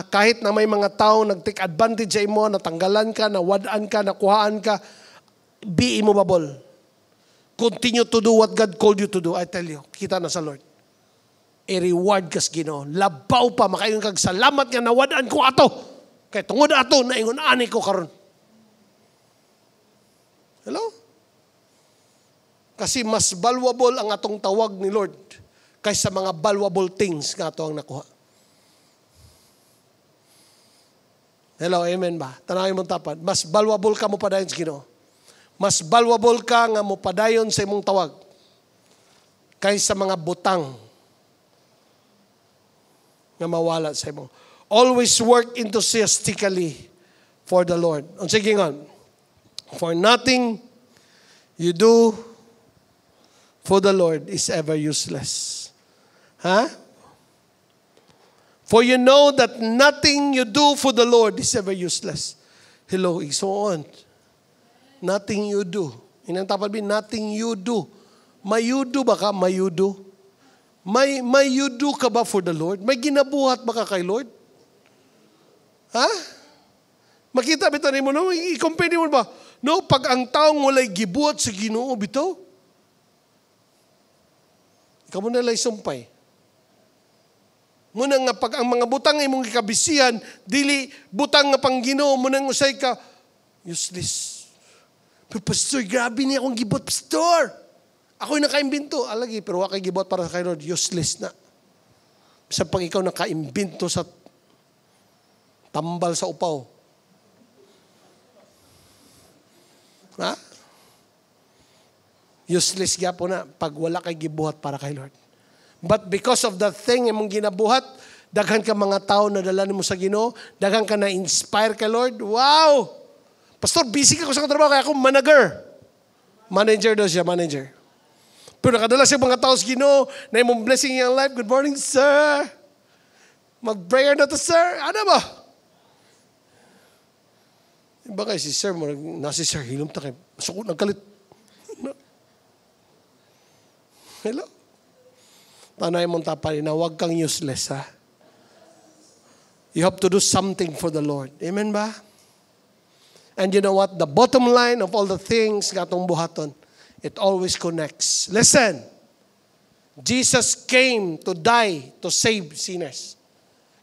Kahit na may mga taong nag-take advantage sa imo, natanggalan ka, nawadaan ka, nakuhaan ka, be immovable. Continue to do what God called you to do. I tell you, kita na sa Lord. I-reward ka sa Ginoo. Labaw pa, makaingon kag salamat nga nawadaan ko ato. Kaya tungod ato, naingon ani ko karon. Hello? Kasi mas valuable ang atong tawag ni Lord kaysa mga valuable things nga ato ang nakuha. Hello, amen ba? Tanawin mong tapat. Mas valuable ka mo pa dayon sa Ginoo. Mas valuable ka nga mo padayon sa imong tawag kaysa mga butang nga mawala sa imo. Always work enthusiastically for the Lord. Sige nga. For nothing you do for the Lord is ever useless. For you know that nothing you do for the Lord is ever useless. Hello, so on. Nothing you do. Inang tapat bin, nothing you do. Mayudo ba ka? Mayudo? Mayudo ka ba for the Lord? May ginabuhat ba ka kay Lord? Makita bitaw nimo no, i-compare mo ba? No, pag ang taong walay gibuhat sa Ginoo bitaw. Ikaw mo na lay sumpay. Muna nga pag ang mga butang imong gikabisihan, dili butang nga pang Ginoo, muna nga usay ka useless. Pero pastor, grabe niya akong gibot, pastor. Ako'y nakaimbento. Alagi, pero wakay gibot para kay Lord, useless na. Sa pag ikaw nakaimbento sa tambal sa upaw. Useless gyapon na pag wala kay gibuhat para kay Lord. But because of the thing imong ginabuhat, daghan ka mga tao na dala nimo sa Ginoo, daghan ka na inspire kay Lord. Wow! Pastor, busy ka ko sa trabaho kaya ako manager daw siya, manager. Pero nakadala siya mga tao sa Ginoo na imong blessing yung life. Good morning, sir. Mag-prayer na to, sir. Ano ba? Iba kayo si sir, nasi sir, hilom ta kayo. Masukot, nagkalit. Hello? Tanay mong tapali na huwag kang useless, ha? You have to do something for the Lord. Amen ba? And you know what? The bottom line of all the things gatong buhaton, it always connects. Listen. Jesus came to die to save sinners.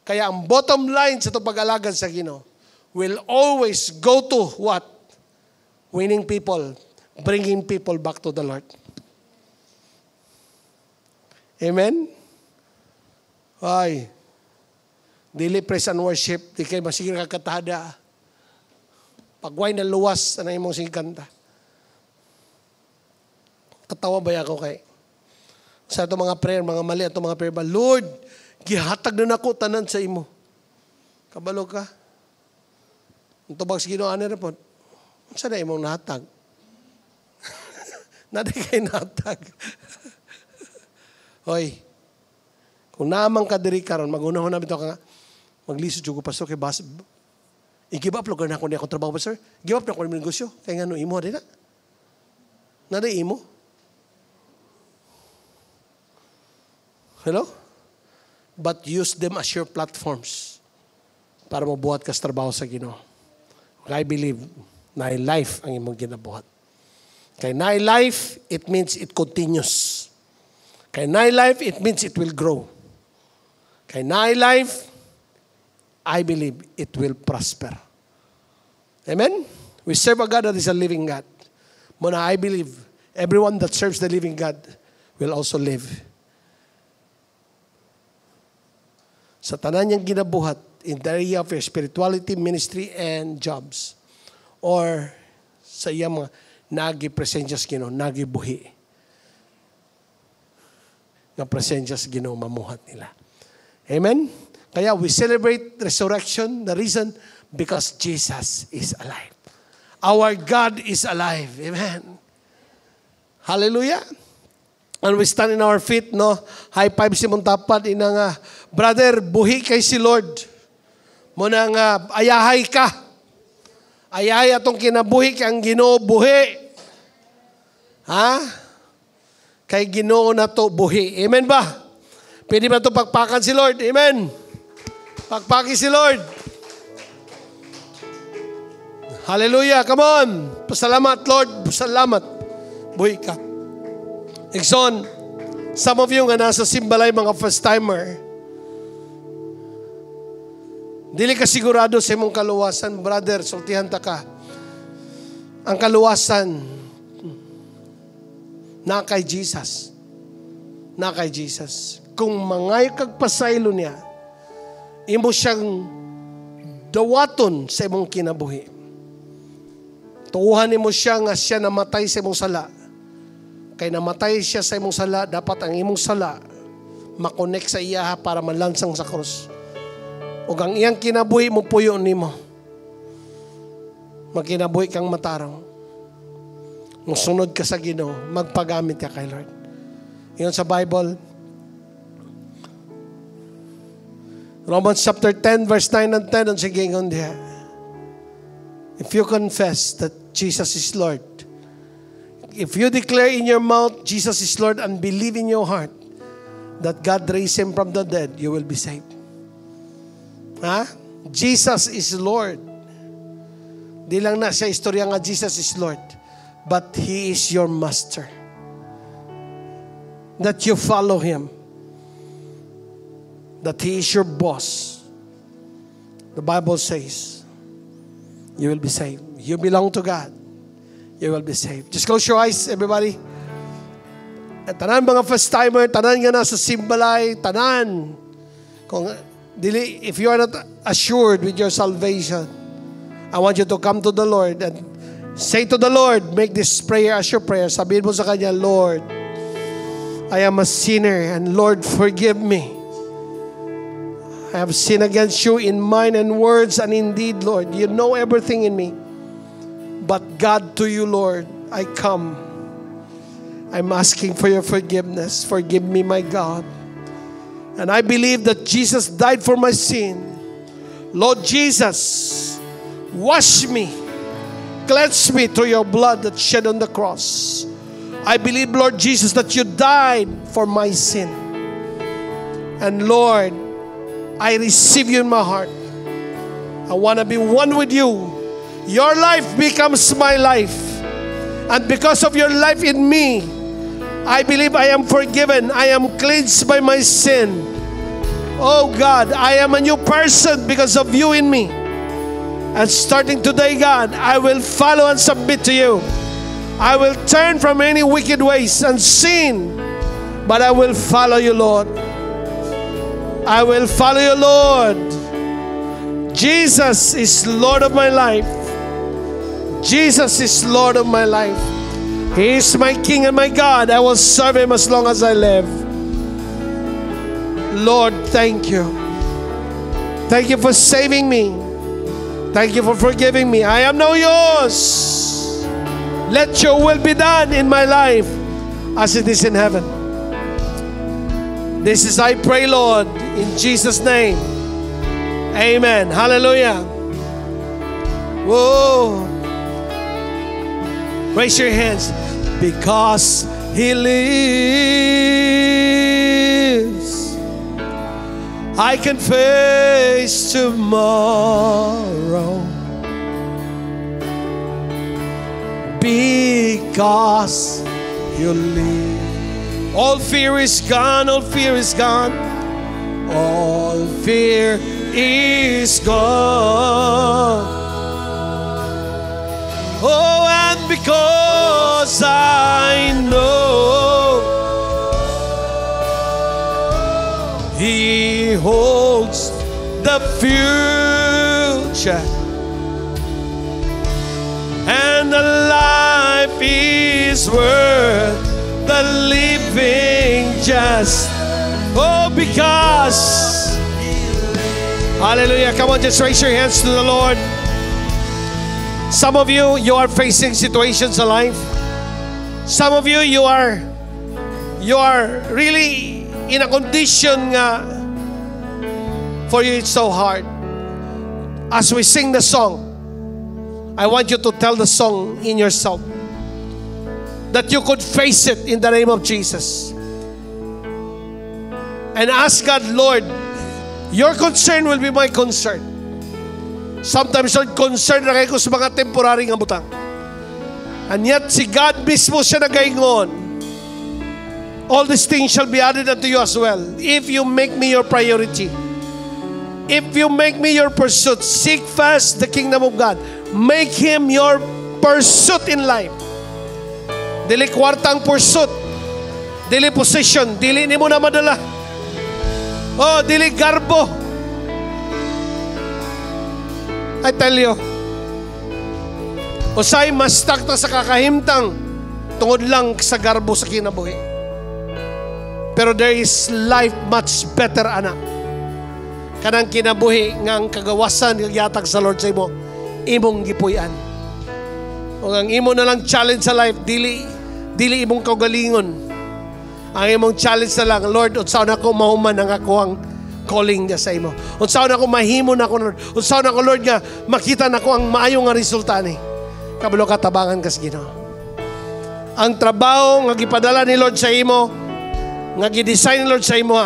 Kaya ang bottom line sa itong pag-alagad sa Ginoo will always go to what? Winning people. Bringing people back to the Lord. Amen? Ay. Dili praise and worship. Di kayo masigil kakatahada. Pagway na luwas, ano yung mong singkanta. Katawa ba ako kay? Sa ito mga prayer, mga mali, ito mga prayer ba? Lord, gihatag na nako tanan sa imo. Kabalo ka? Ang tubag sa Ginoo, ano na po? Saan na imong nahatag? Naday kayo nahatag. Hoy, kung naamang ka diri karon, magunahon namin ito ka nga, maglisod yung pastor kay Bas. I-give up lang na ako niya akong trabaho, pastor. Give up na ako ng negosyo. Kaya nga no, imo rin na. Naday imo. Hello? But use them as your platforms para mabuhat ka sa trabaho sa Ginoo. I believe na life ang imong ginabuhat. Kaya na life, it means it continues. Kaya na life, it means it will grow. Kaya na life, I believe it will prosper. Amen? We serve a God that is a living God. Muna, I believe everyone that serves the living God will also live. Sa tanan niyang ginabuhat in the area of your spirituality, ministry, and jobs. Or sa iyang mga nagi-presensya sa Ginoo, nagi-buhi. Nga presensya sa Ginoo, mamuhat nila. Amen? Kaya we celebrate resurrection. The reason, because Jesus is alive. Our God is alive. Amen? Hallelujah? And we stand in our feet, no? High five si mong tapat, ina nga, brother, buhi kay si Lord. Muna nga, ayahay ka. Ayahay atong kinabuhi kay ang Ginoo buhi. Ha? Kay Ginoo na to buhi. Amen ba? Pwede ba ito pagpakan si Lord? Amen. Pagpaki si Lord. Hallelujah. Come on. Pasalamat, Lord. Pasalamat. Buhi ka. Exxon, some of you nga nasa Simbalay, mga first-timer, dili ka sigurado sa imong kaluwasan, brother, sultihan ta ka. Ang kaluwasan, na kay Jesus. Na kay Jesus. Kung mangay kag pasaylo niya, imo siyang dawaton sa imong kinabuhi. Tuuhan mo siya nga siya namatay sa imong sala. Kay namatay siya sa imong sala, dapat ang imong sala makonek sa iya para malansang sa krus. O ang iyang kinabuhi mo puyo nimo. Magkinabuhi kang matarong. Musunod ka sa Ginoo, magpagamit ka kay Lord. Iyon sa Bible, Romans chapter 10, verse 9 and 10, ang sigingon diya. If you confess that Jesus is Lord, if you declare in your mouth, Jesus is Lord, and believe in your heart that God raised Him from the dead, you will be saved. Ha? Jesus is Lord. Di lang na siya istorya nga Jesus is Lord, but He is your master. That you follow Him. That He is your boss. The Bible says, you will be saved. You belong to God. You will be saved. Just close your eyes, everybody. At tanan mga first-timer, tanan nga na sa Simbalay, tanan. If you are not assured with your salvation, I want you to come to the Lord and Say to the Lord, make this prayer as your prayer. Sabihin mo sa Kanya, Lord, I am a sinner and Lord, forgive me. I have sinned against you in mind and words and in deed, Lord. You know everything in me. But God, to you, Lord, I come. I'm asking for your forgiveness. Forgive me, my God. And I believe that Jesus died for my sin. Lord Jesus, wash me. Cleanse me through your blood that shed on the cross. I believe, Lord Jesus, that you died for my sin. And Lord, I receive you in my heart. I want to be one with you. Your life becomes my life. And because of your life in me, I believe I am forgiven. I am cleansed by my sin. Oh God, I am a new person because of you in me. And starting today, God, I will follow and submit to you. I will turn from any wicked ways and sin, but I will follow you, Lord. I will follow you, Lord. Jesus is Lord of my life. Jesus is Lord of my life. He is my King and my God. I will serve Him as long as I live. Lord, thank you. Thank you for saving me. Thank you for forgiving me. I am now yours. Let your will be done in my life as it is in heaven. This is I pray, Lord, in Jesus' name. Amen. Hallelujah. Whoa. Raise your hands. Because He lives, I can face tomorrow. Because you live. All fear is gone, all fear is gone. All fear is gone. Oh, and because I know He holds the future, and the life is worth the living just. Oh, because. Hallelujah. Come on, just raise your hands to the Lord. Some of you, you are facing situations in life. Some of you, you are really in a condition for you it's so hard. As we sing the song, I want you to tell the song in yourself that you could face it in the name of Jesus. And ask God, Lord, your concern will be my concern. Sometimes, Lord, concern na kayo sa mga temporary nga butang. And yet, si God mismo siya nagaingon, all these things shall be added unto you as well. If you make me your priority. If you make me your pursuit. Seek first the kingdom of God. Make Him your pursuit in life. Dili kwartang pursuit. Dili position. Dili ni mo na madala. Oh, dili garbo. I tell you, usay mas takta sa kakahimtang tungod lang sa garbo sa kinabuhi. Pero there is life much better, anak. Kanang kinabuhi nga ang kagawasan yatag sa Lord sa imo, imong gipuy-an. O ang imo na lang challenge sa life, dili imong kaugalingon. Ang imong challenge na lang, Lord, unsaon ako mahuman ang ako ang calling niya sa imo. Unsaon ako mahimo na ako, Lord. Unsaon ako, Lord, nga makita na ko ang maayong nga resulta ni. Kabalo katabangan kas Ginoo. Ang trabaho nga gipadala ni Lord sa imo, nga gidesign ni Lord sa imo,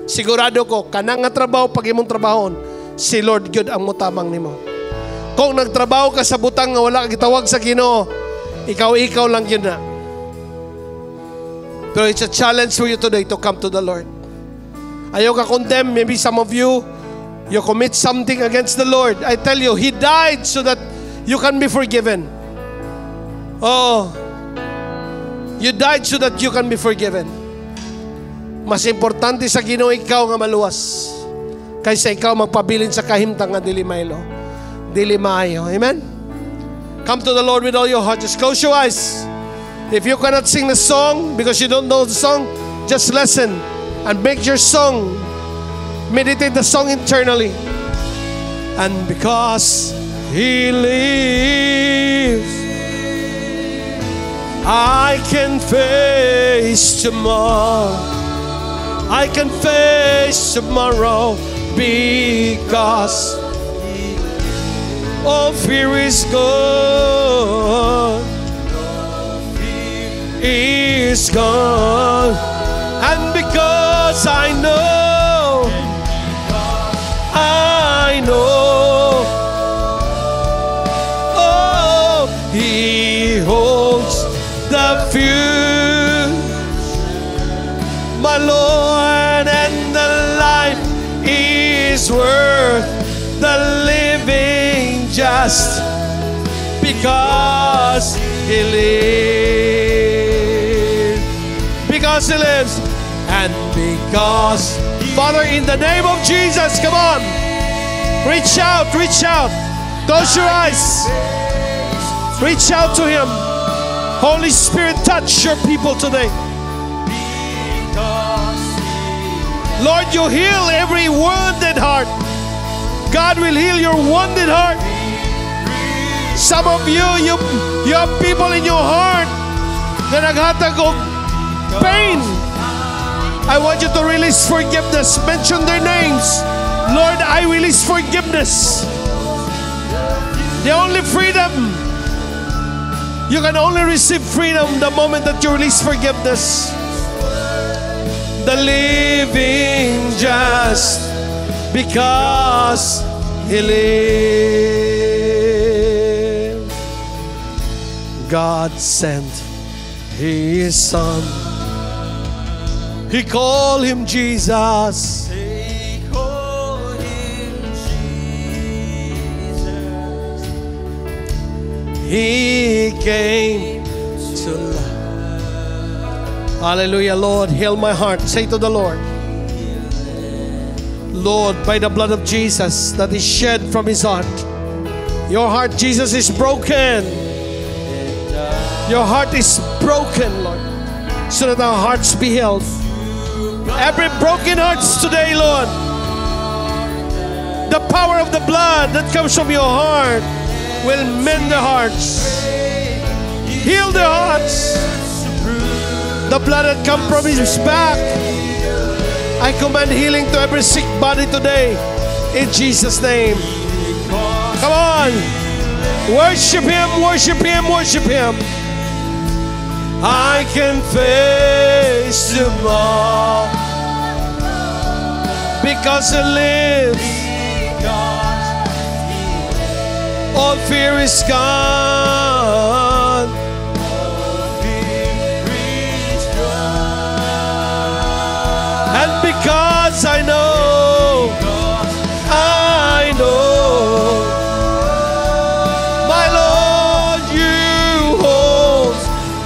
sigurado ko kanang nga trabaho pag imong trabahon, si Lord gyud ang mutamang nimo. Kung nagtrabaho ka sa butang nga wala ka gitawag sa Ginoo, ikaw lang yun na. Pero it's a challenge for you today to come to the Lord. Ayaw ka condemn. Maybe some of you commit something against the Lord. I tell you, He died so that you can be forgiven. Oh, you died so that you can be forgiven. Mas importante sa Ginoo ikaw nga maluwas kaysa ikaw magpabilin sa kahimtang nga dili maylo, dili maayo. Amen? Come to the Lord with all your heart. Just close your eyes. If you cannot sing the song because you don't know the song, just listen and make your song. Meditate the song internally. And because He lives, I can face tomorrow. I can face tomorrow because all fear is gone. Is gone. And because I know, oh, He holds the future, my Lord, and the life is worth the living just because He lives. Because He lives. And because, Father, in the name of Jesus, come on. Reach out, reach out. Close your eyes. Reach out to Him. Holy Spirit, touch your people today. Lord, you heal every wounded heart. God will heal your wounded heart. Some of you have people in your heart na naghatag og pain. I want you to release forgiveness. Mention their names. Lord, I release forgiveness. The only freedom, you can only receive freedom the moment that you release forgiveness. The living just because He lives. God sent His Son. He called Him Jesus. They call Him Jesus. He came to love. Hallelujah, Lord, heal my heart. Say to the Lord, Lord, by the blood of Jesus that is shed from His heart, your heart, Jesus, is broken. Your heart is broken, Lord, so that our hearts be healed. Every broken hearts today, Lord, the power of the blood that comes from your heart will mend the hearts, heal the hearts. The blood that comes from His back, I command healing to every sick body today in Jesus' name. Come on, worship Him, worship Him, worship Him. I can face tomorrow because He lives. All fear is gone. And because I know, my Lord, you hold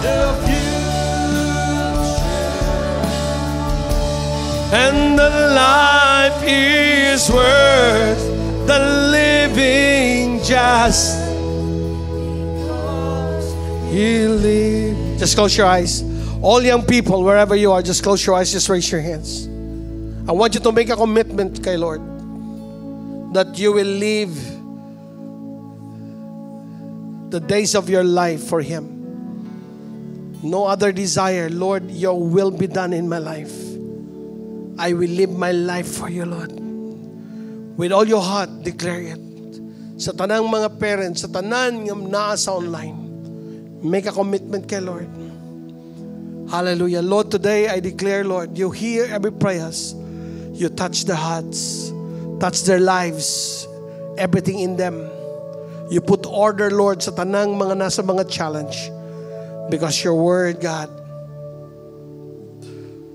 the future, and the life is worth the living just. He lives. Just close your eyes. All young people, wherever you are, just close your eyes, just raise your hands. I want you to make a commitment kay Lord that you will live the days of your life for Him. No other desire. Lord, your will be done in my life. I will live my life for you, Lord. With all your heart, declare it. Sa tanang mga parents, sa tanan ng nasa online, make a commitment kay Lord. Hallelujah. Lord, today I declare, Lord, you hear every prayers. You touch their hearts, touch their lives, everything in them. You put order, Lord, sa tanang mga nasa mga challenge. Because your word, God,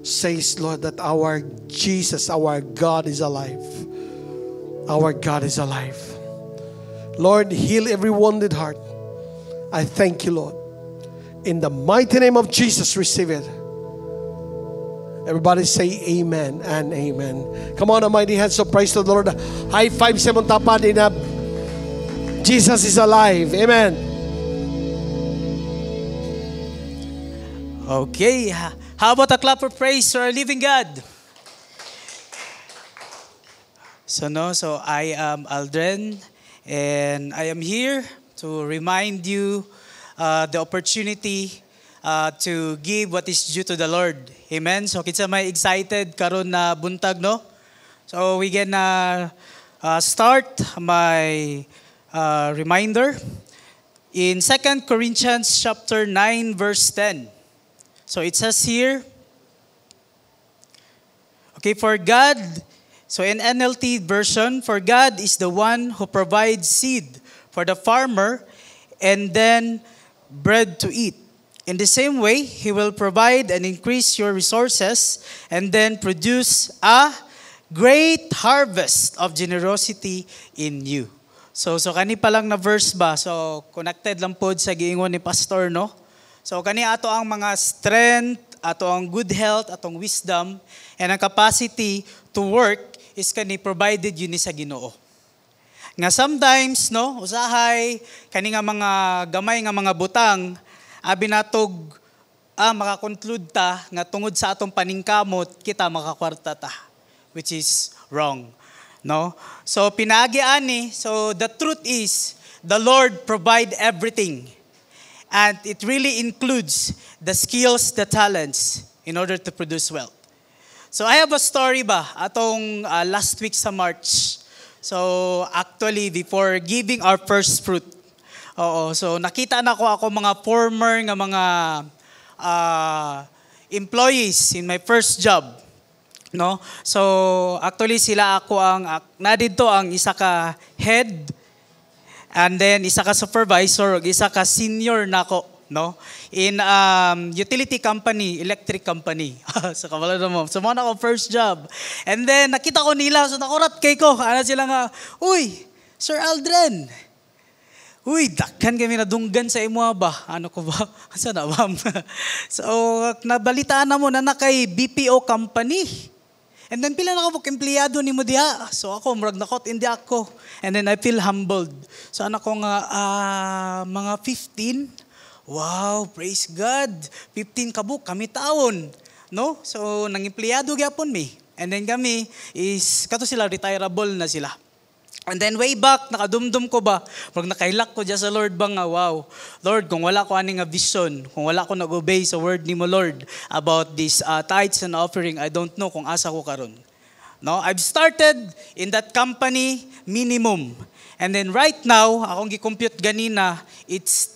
says, Lord, that our Jesus, our God is alive. Our God is alive. Lord, heal every wounded heart. I thank you, Lord. In the mighty name of Jesus, receive it. Everybody say amen and amen. Come on, mighty hands of praise to the Lord. High five sa mong tapat. Jesus is alive. Amen. Okay, how about a clap of praise to our living God? So I am Aldren, and I am here to remind you the opportunity to give what is due to the Lord. Amen. So kinsa may excited karon na buntag, no? So we gonna start my reminder in 2 Corinthians chapter 9 verse 10. So it says here, okay, for God, so in NLT version, for God is the one who provides seed for the farmer and then bread to eat. In the same way, He will provide and increase your resources and then produce a great harvest of generosity in you. So kani pa lang na verse ba? So connected lang po sa giingon ni Pastor, no? So kani ato ang mga strength, ato ang good health, atong wisdom, and ang capacity to work is kani provided yun ni sa Ginoo. Nga sometimes, no, usahay, kani nga mga gamay nga mga butang, abi natog, makakonclude ta, nga tungod sa atong paningkamot, kita makakwarta ta, which is wrong. No? So pinagi ani, so the truth is, the Lord provide everything. And it really includes the skills, the talents, in order to produce wealth. So I have a story ba, atong last week sa March. So actually, before giving our first fruit, so nakita na ako mga former nga mga employees in my first job. No? So actually sila ako ang, nadito ang isa ka head, and then isa ka supervisor, isa ka senior nako, no? In utility company, electric company. So kabalo na mo. So mo na ako first job. And then nakita ko nila, so nakurat kay ko. Ano sila nga, uy, Sir Aldren. Uy, dakhan kami nadunggan sa imo ba? Ano ko ba? Asa na ba? So nabalitaan na mo na kay BPO company. And then pila na ako empleyado ni mo diha. So ako, murag nakot hindi ako. And then I feel humbled. So anak ko nga, mga 15. Wow, praise God. 15 kabuk, kami taon. No? So nang empleyado gyapon mi. And then kami is, kato sila, retireable na sila. And then way back, nakadumdum ko ba, pag nakailak ko dyan sa Lord ba nga, wow, Lord, kung wala ko aning nga vision, kung wala ko nag-obey sa word ni mo, Lord, about this tithes and offering, I don't know kung asa ko karon. No, I've started in that company minimum. And then right now, akong gi-compute ganina, it's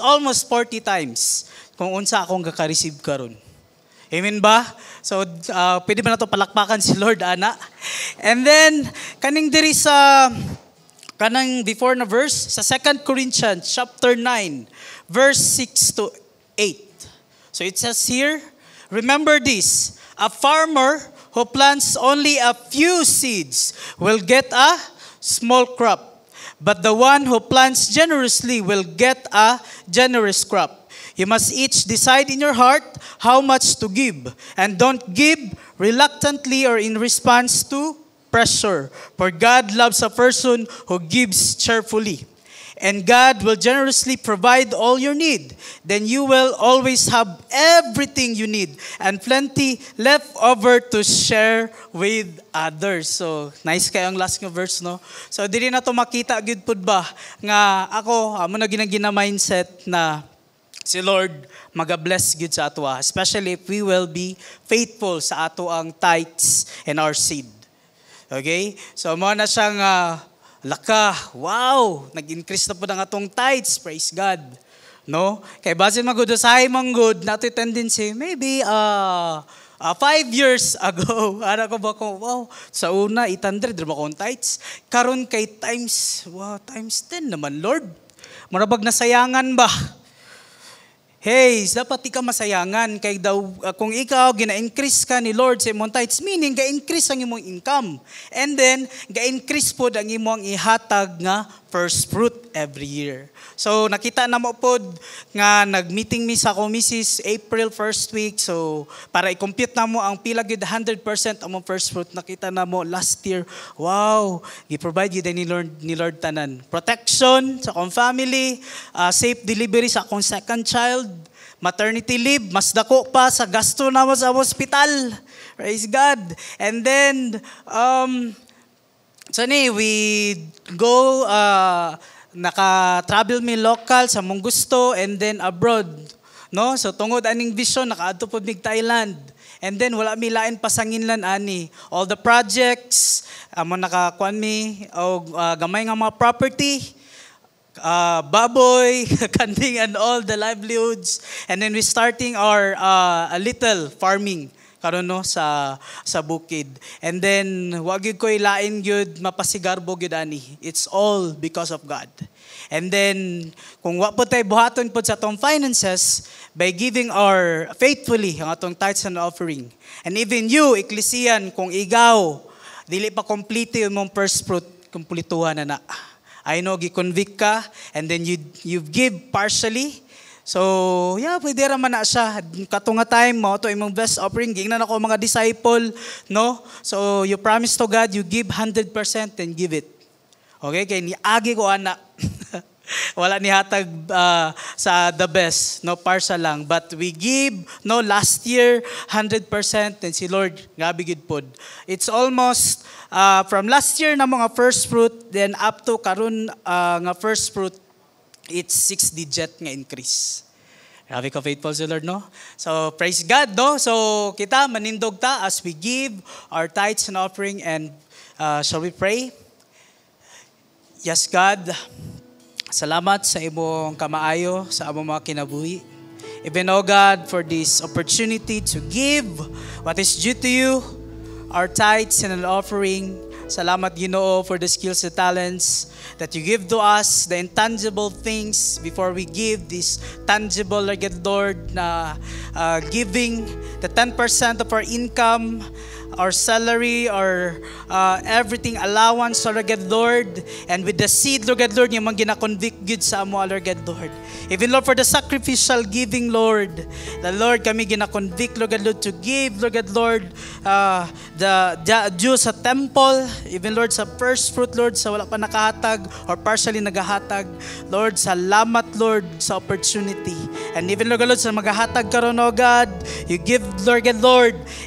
almost 40 times kung unsa akong kaka-receive karon. Amen ba? So, pwede ba na ito palakpakan si Lord, ana? And then, kaning diri sa, kanang before na verse, sa 2 Corinthians chapter 9, verse 6 to 8. So it says here, remember this, a farmer who plants only a few seeds will get a small crop, but the one who plants generously will get a generous crop. You must each decide in your heart how much to give. And don't give reluctantly or in response to pressure. For God loves a person who gives cheerfully. And God will generously provide all your need. Then you will always have everything you need and plenty left over to share with others. So, nice kayong last nga verse, no? So, dili na to makita, good pud ba? Nga ako, amo na ginagina mindset na si Lord magabless gud sa ato, especially if we will be faithful sa ato ang tithes and our seed. Okay? So mo na siyang laka, wow, nag-increase na po ng atong tithes, praise God. No? Kay basin magud usahay manggod nato tendency maybe 5 years ago, ara ko ba ko, wow, sa una 800 ba kong tithes, karon kay times 10 naman, Lord. Marabag nasayangan ba? Hey, dapat di ka masayangan kay daw kung ikaw gina-increase ka ni Lord sa imong tithes, meaning ga-increase ang imong income. And then ga-increase pod ang imong ihatag nga first fruit every year. So nakita na mo pod nga nag-meeting mi sa Mrs. April first week. So para i-compute na mo ang pila gid 100% among first fruit, nakita na mo last year, wow, gi-provide gid ni Lord tanan. Protection sa akong family, safe delivery sa akong second child, maternity leave, mas dako pa sa gasto naman sa hospital. Praise God. And then, we go, naka-travel me local sa mong gusto and then abroad. No? So tungod aning vision, naka-adto po mig Thailand. And then wala mi lain pasanginlan ani. All the projects, amo nakakuan mi og gamay nga mga property, baboy, kanding and all the livelihoods. And then we starting our a little farming karon no sa bukid. And then wa gyud koy lain gyud mapasigarbo gyud ani. It's all because of God. And then kung wa po tay buhaton pod sa atong finances by giving our faithfully ang atong tithes and offering. And even you, Ecclesian, kung igaw dili pa complete yung mong first fruit, kumplituhan na. I know gi-convict ka and then you give partially. So, yeah, pwede raman na siya. Katunga time mo, to imong best offering. Gingnan ako mga disciple, no? So, you promise to God, you give 100% and give it. Okay? Kaya niagi ko, anak. Wala ni hatag sa the best, no? Partial lang. But we give, no, last year, 100% and si Lord, gabi gid pod. It's almost, from last year na mga first fruit, then up to karun nga first fruit, it's 6-digit nga increase. Grabe ka faithful si Lord, no? So, praise God, no? So, kita manindog ta as we give our tithes and offering and shall we pray? Yes, God, salamat sa imong kamaayo, sa among mga kinabuhi. Even, oh God, for this opportunity to give what is due to you, our tithes and an offering. Salamat, Ginoo, for the skills and talents that you give to us, the intangible things before we give this tangible, Lord, na giving the 10% of our income, our salary, our everything allowance, Lord, and with the seed, Lord, yung mga gina-convict good sa amo, Lord, even, Lord, for the sacrificial giving, Lord, the Lord, kami gina-convict, Lord, to give, Lord, the due sa temple, even, Lord, sa first fruit, Lord, sa wala pa nakahatag or partially nagahatag, Lord, salamat, Lord, sa opportunity. And even, Lord, sa magahatag karon, oh God, you give, Lord,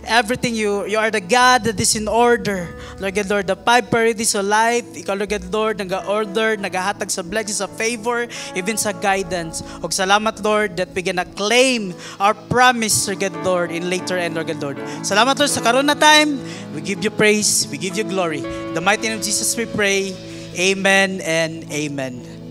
everything. You are the God that is in order. Lord, the 5 priorities of life, ikaw, Lord, nag-order, nagahatag sa blessings, sa favor, even sa guidance. O salamat, Lord, that we gonna claim our promise, Lord, in later end, Lord. Salamat, Lord, sa karon na time. We give you praise, we give you glory. In the mighty name of Jesus we pray. Amen and amen.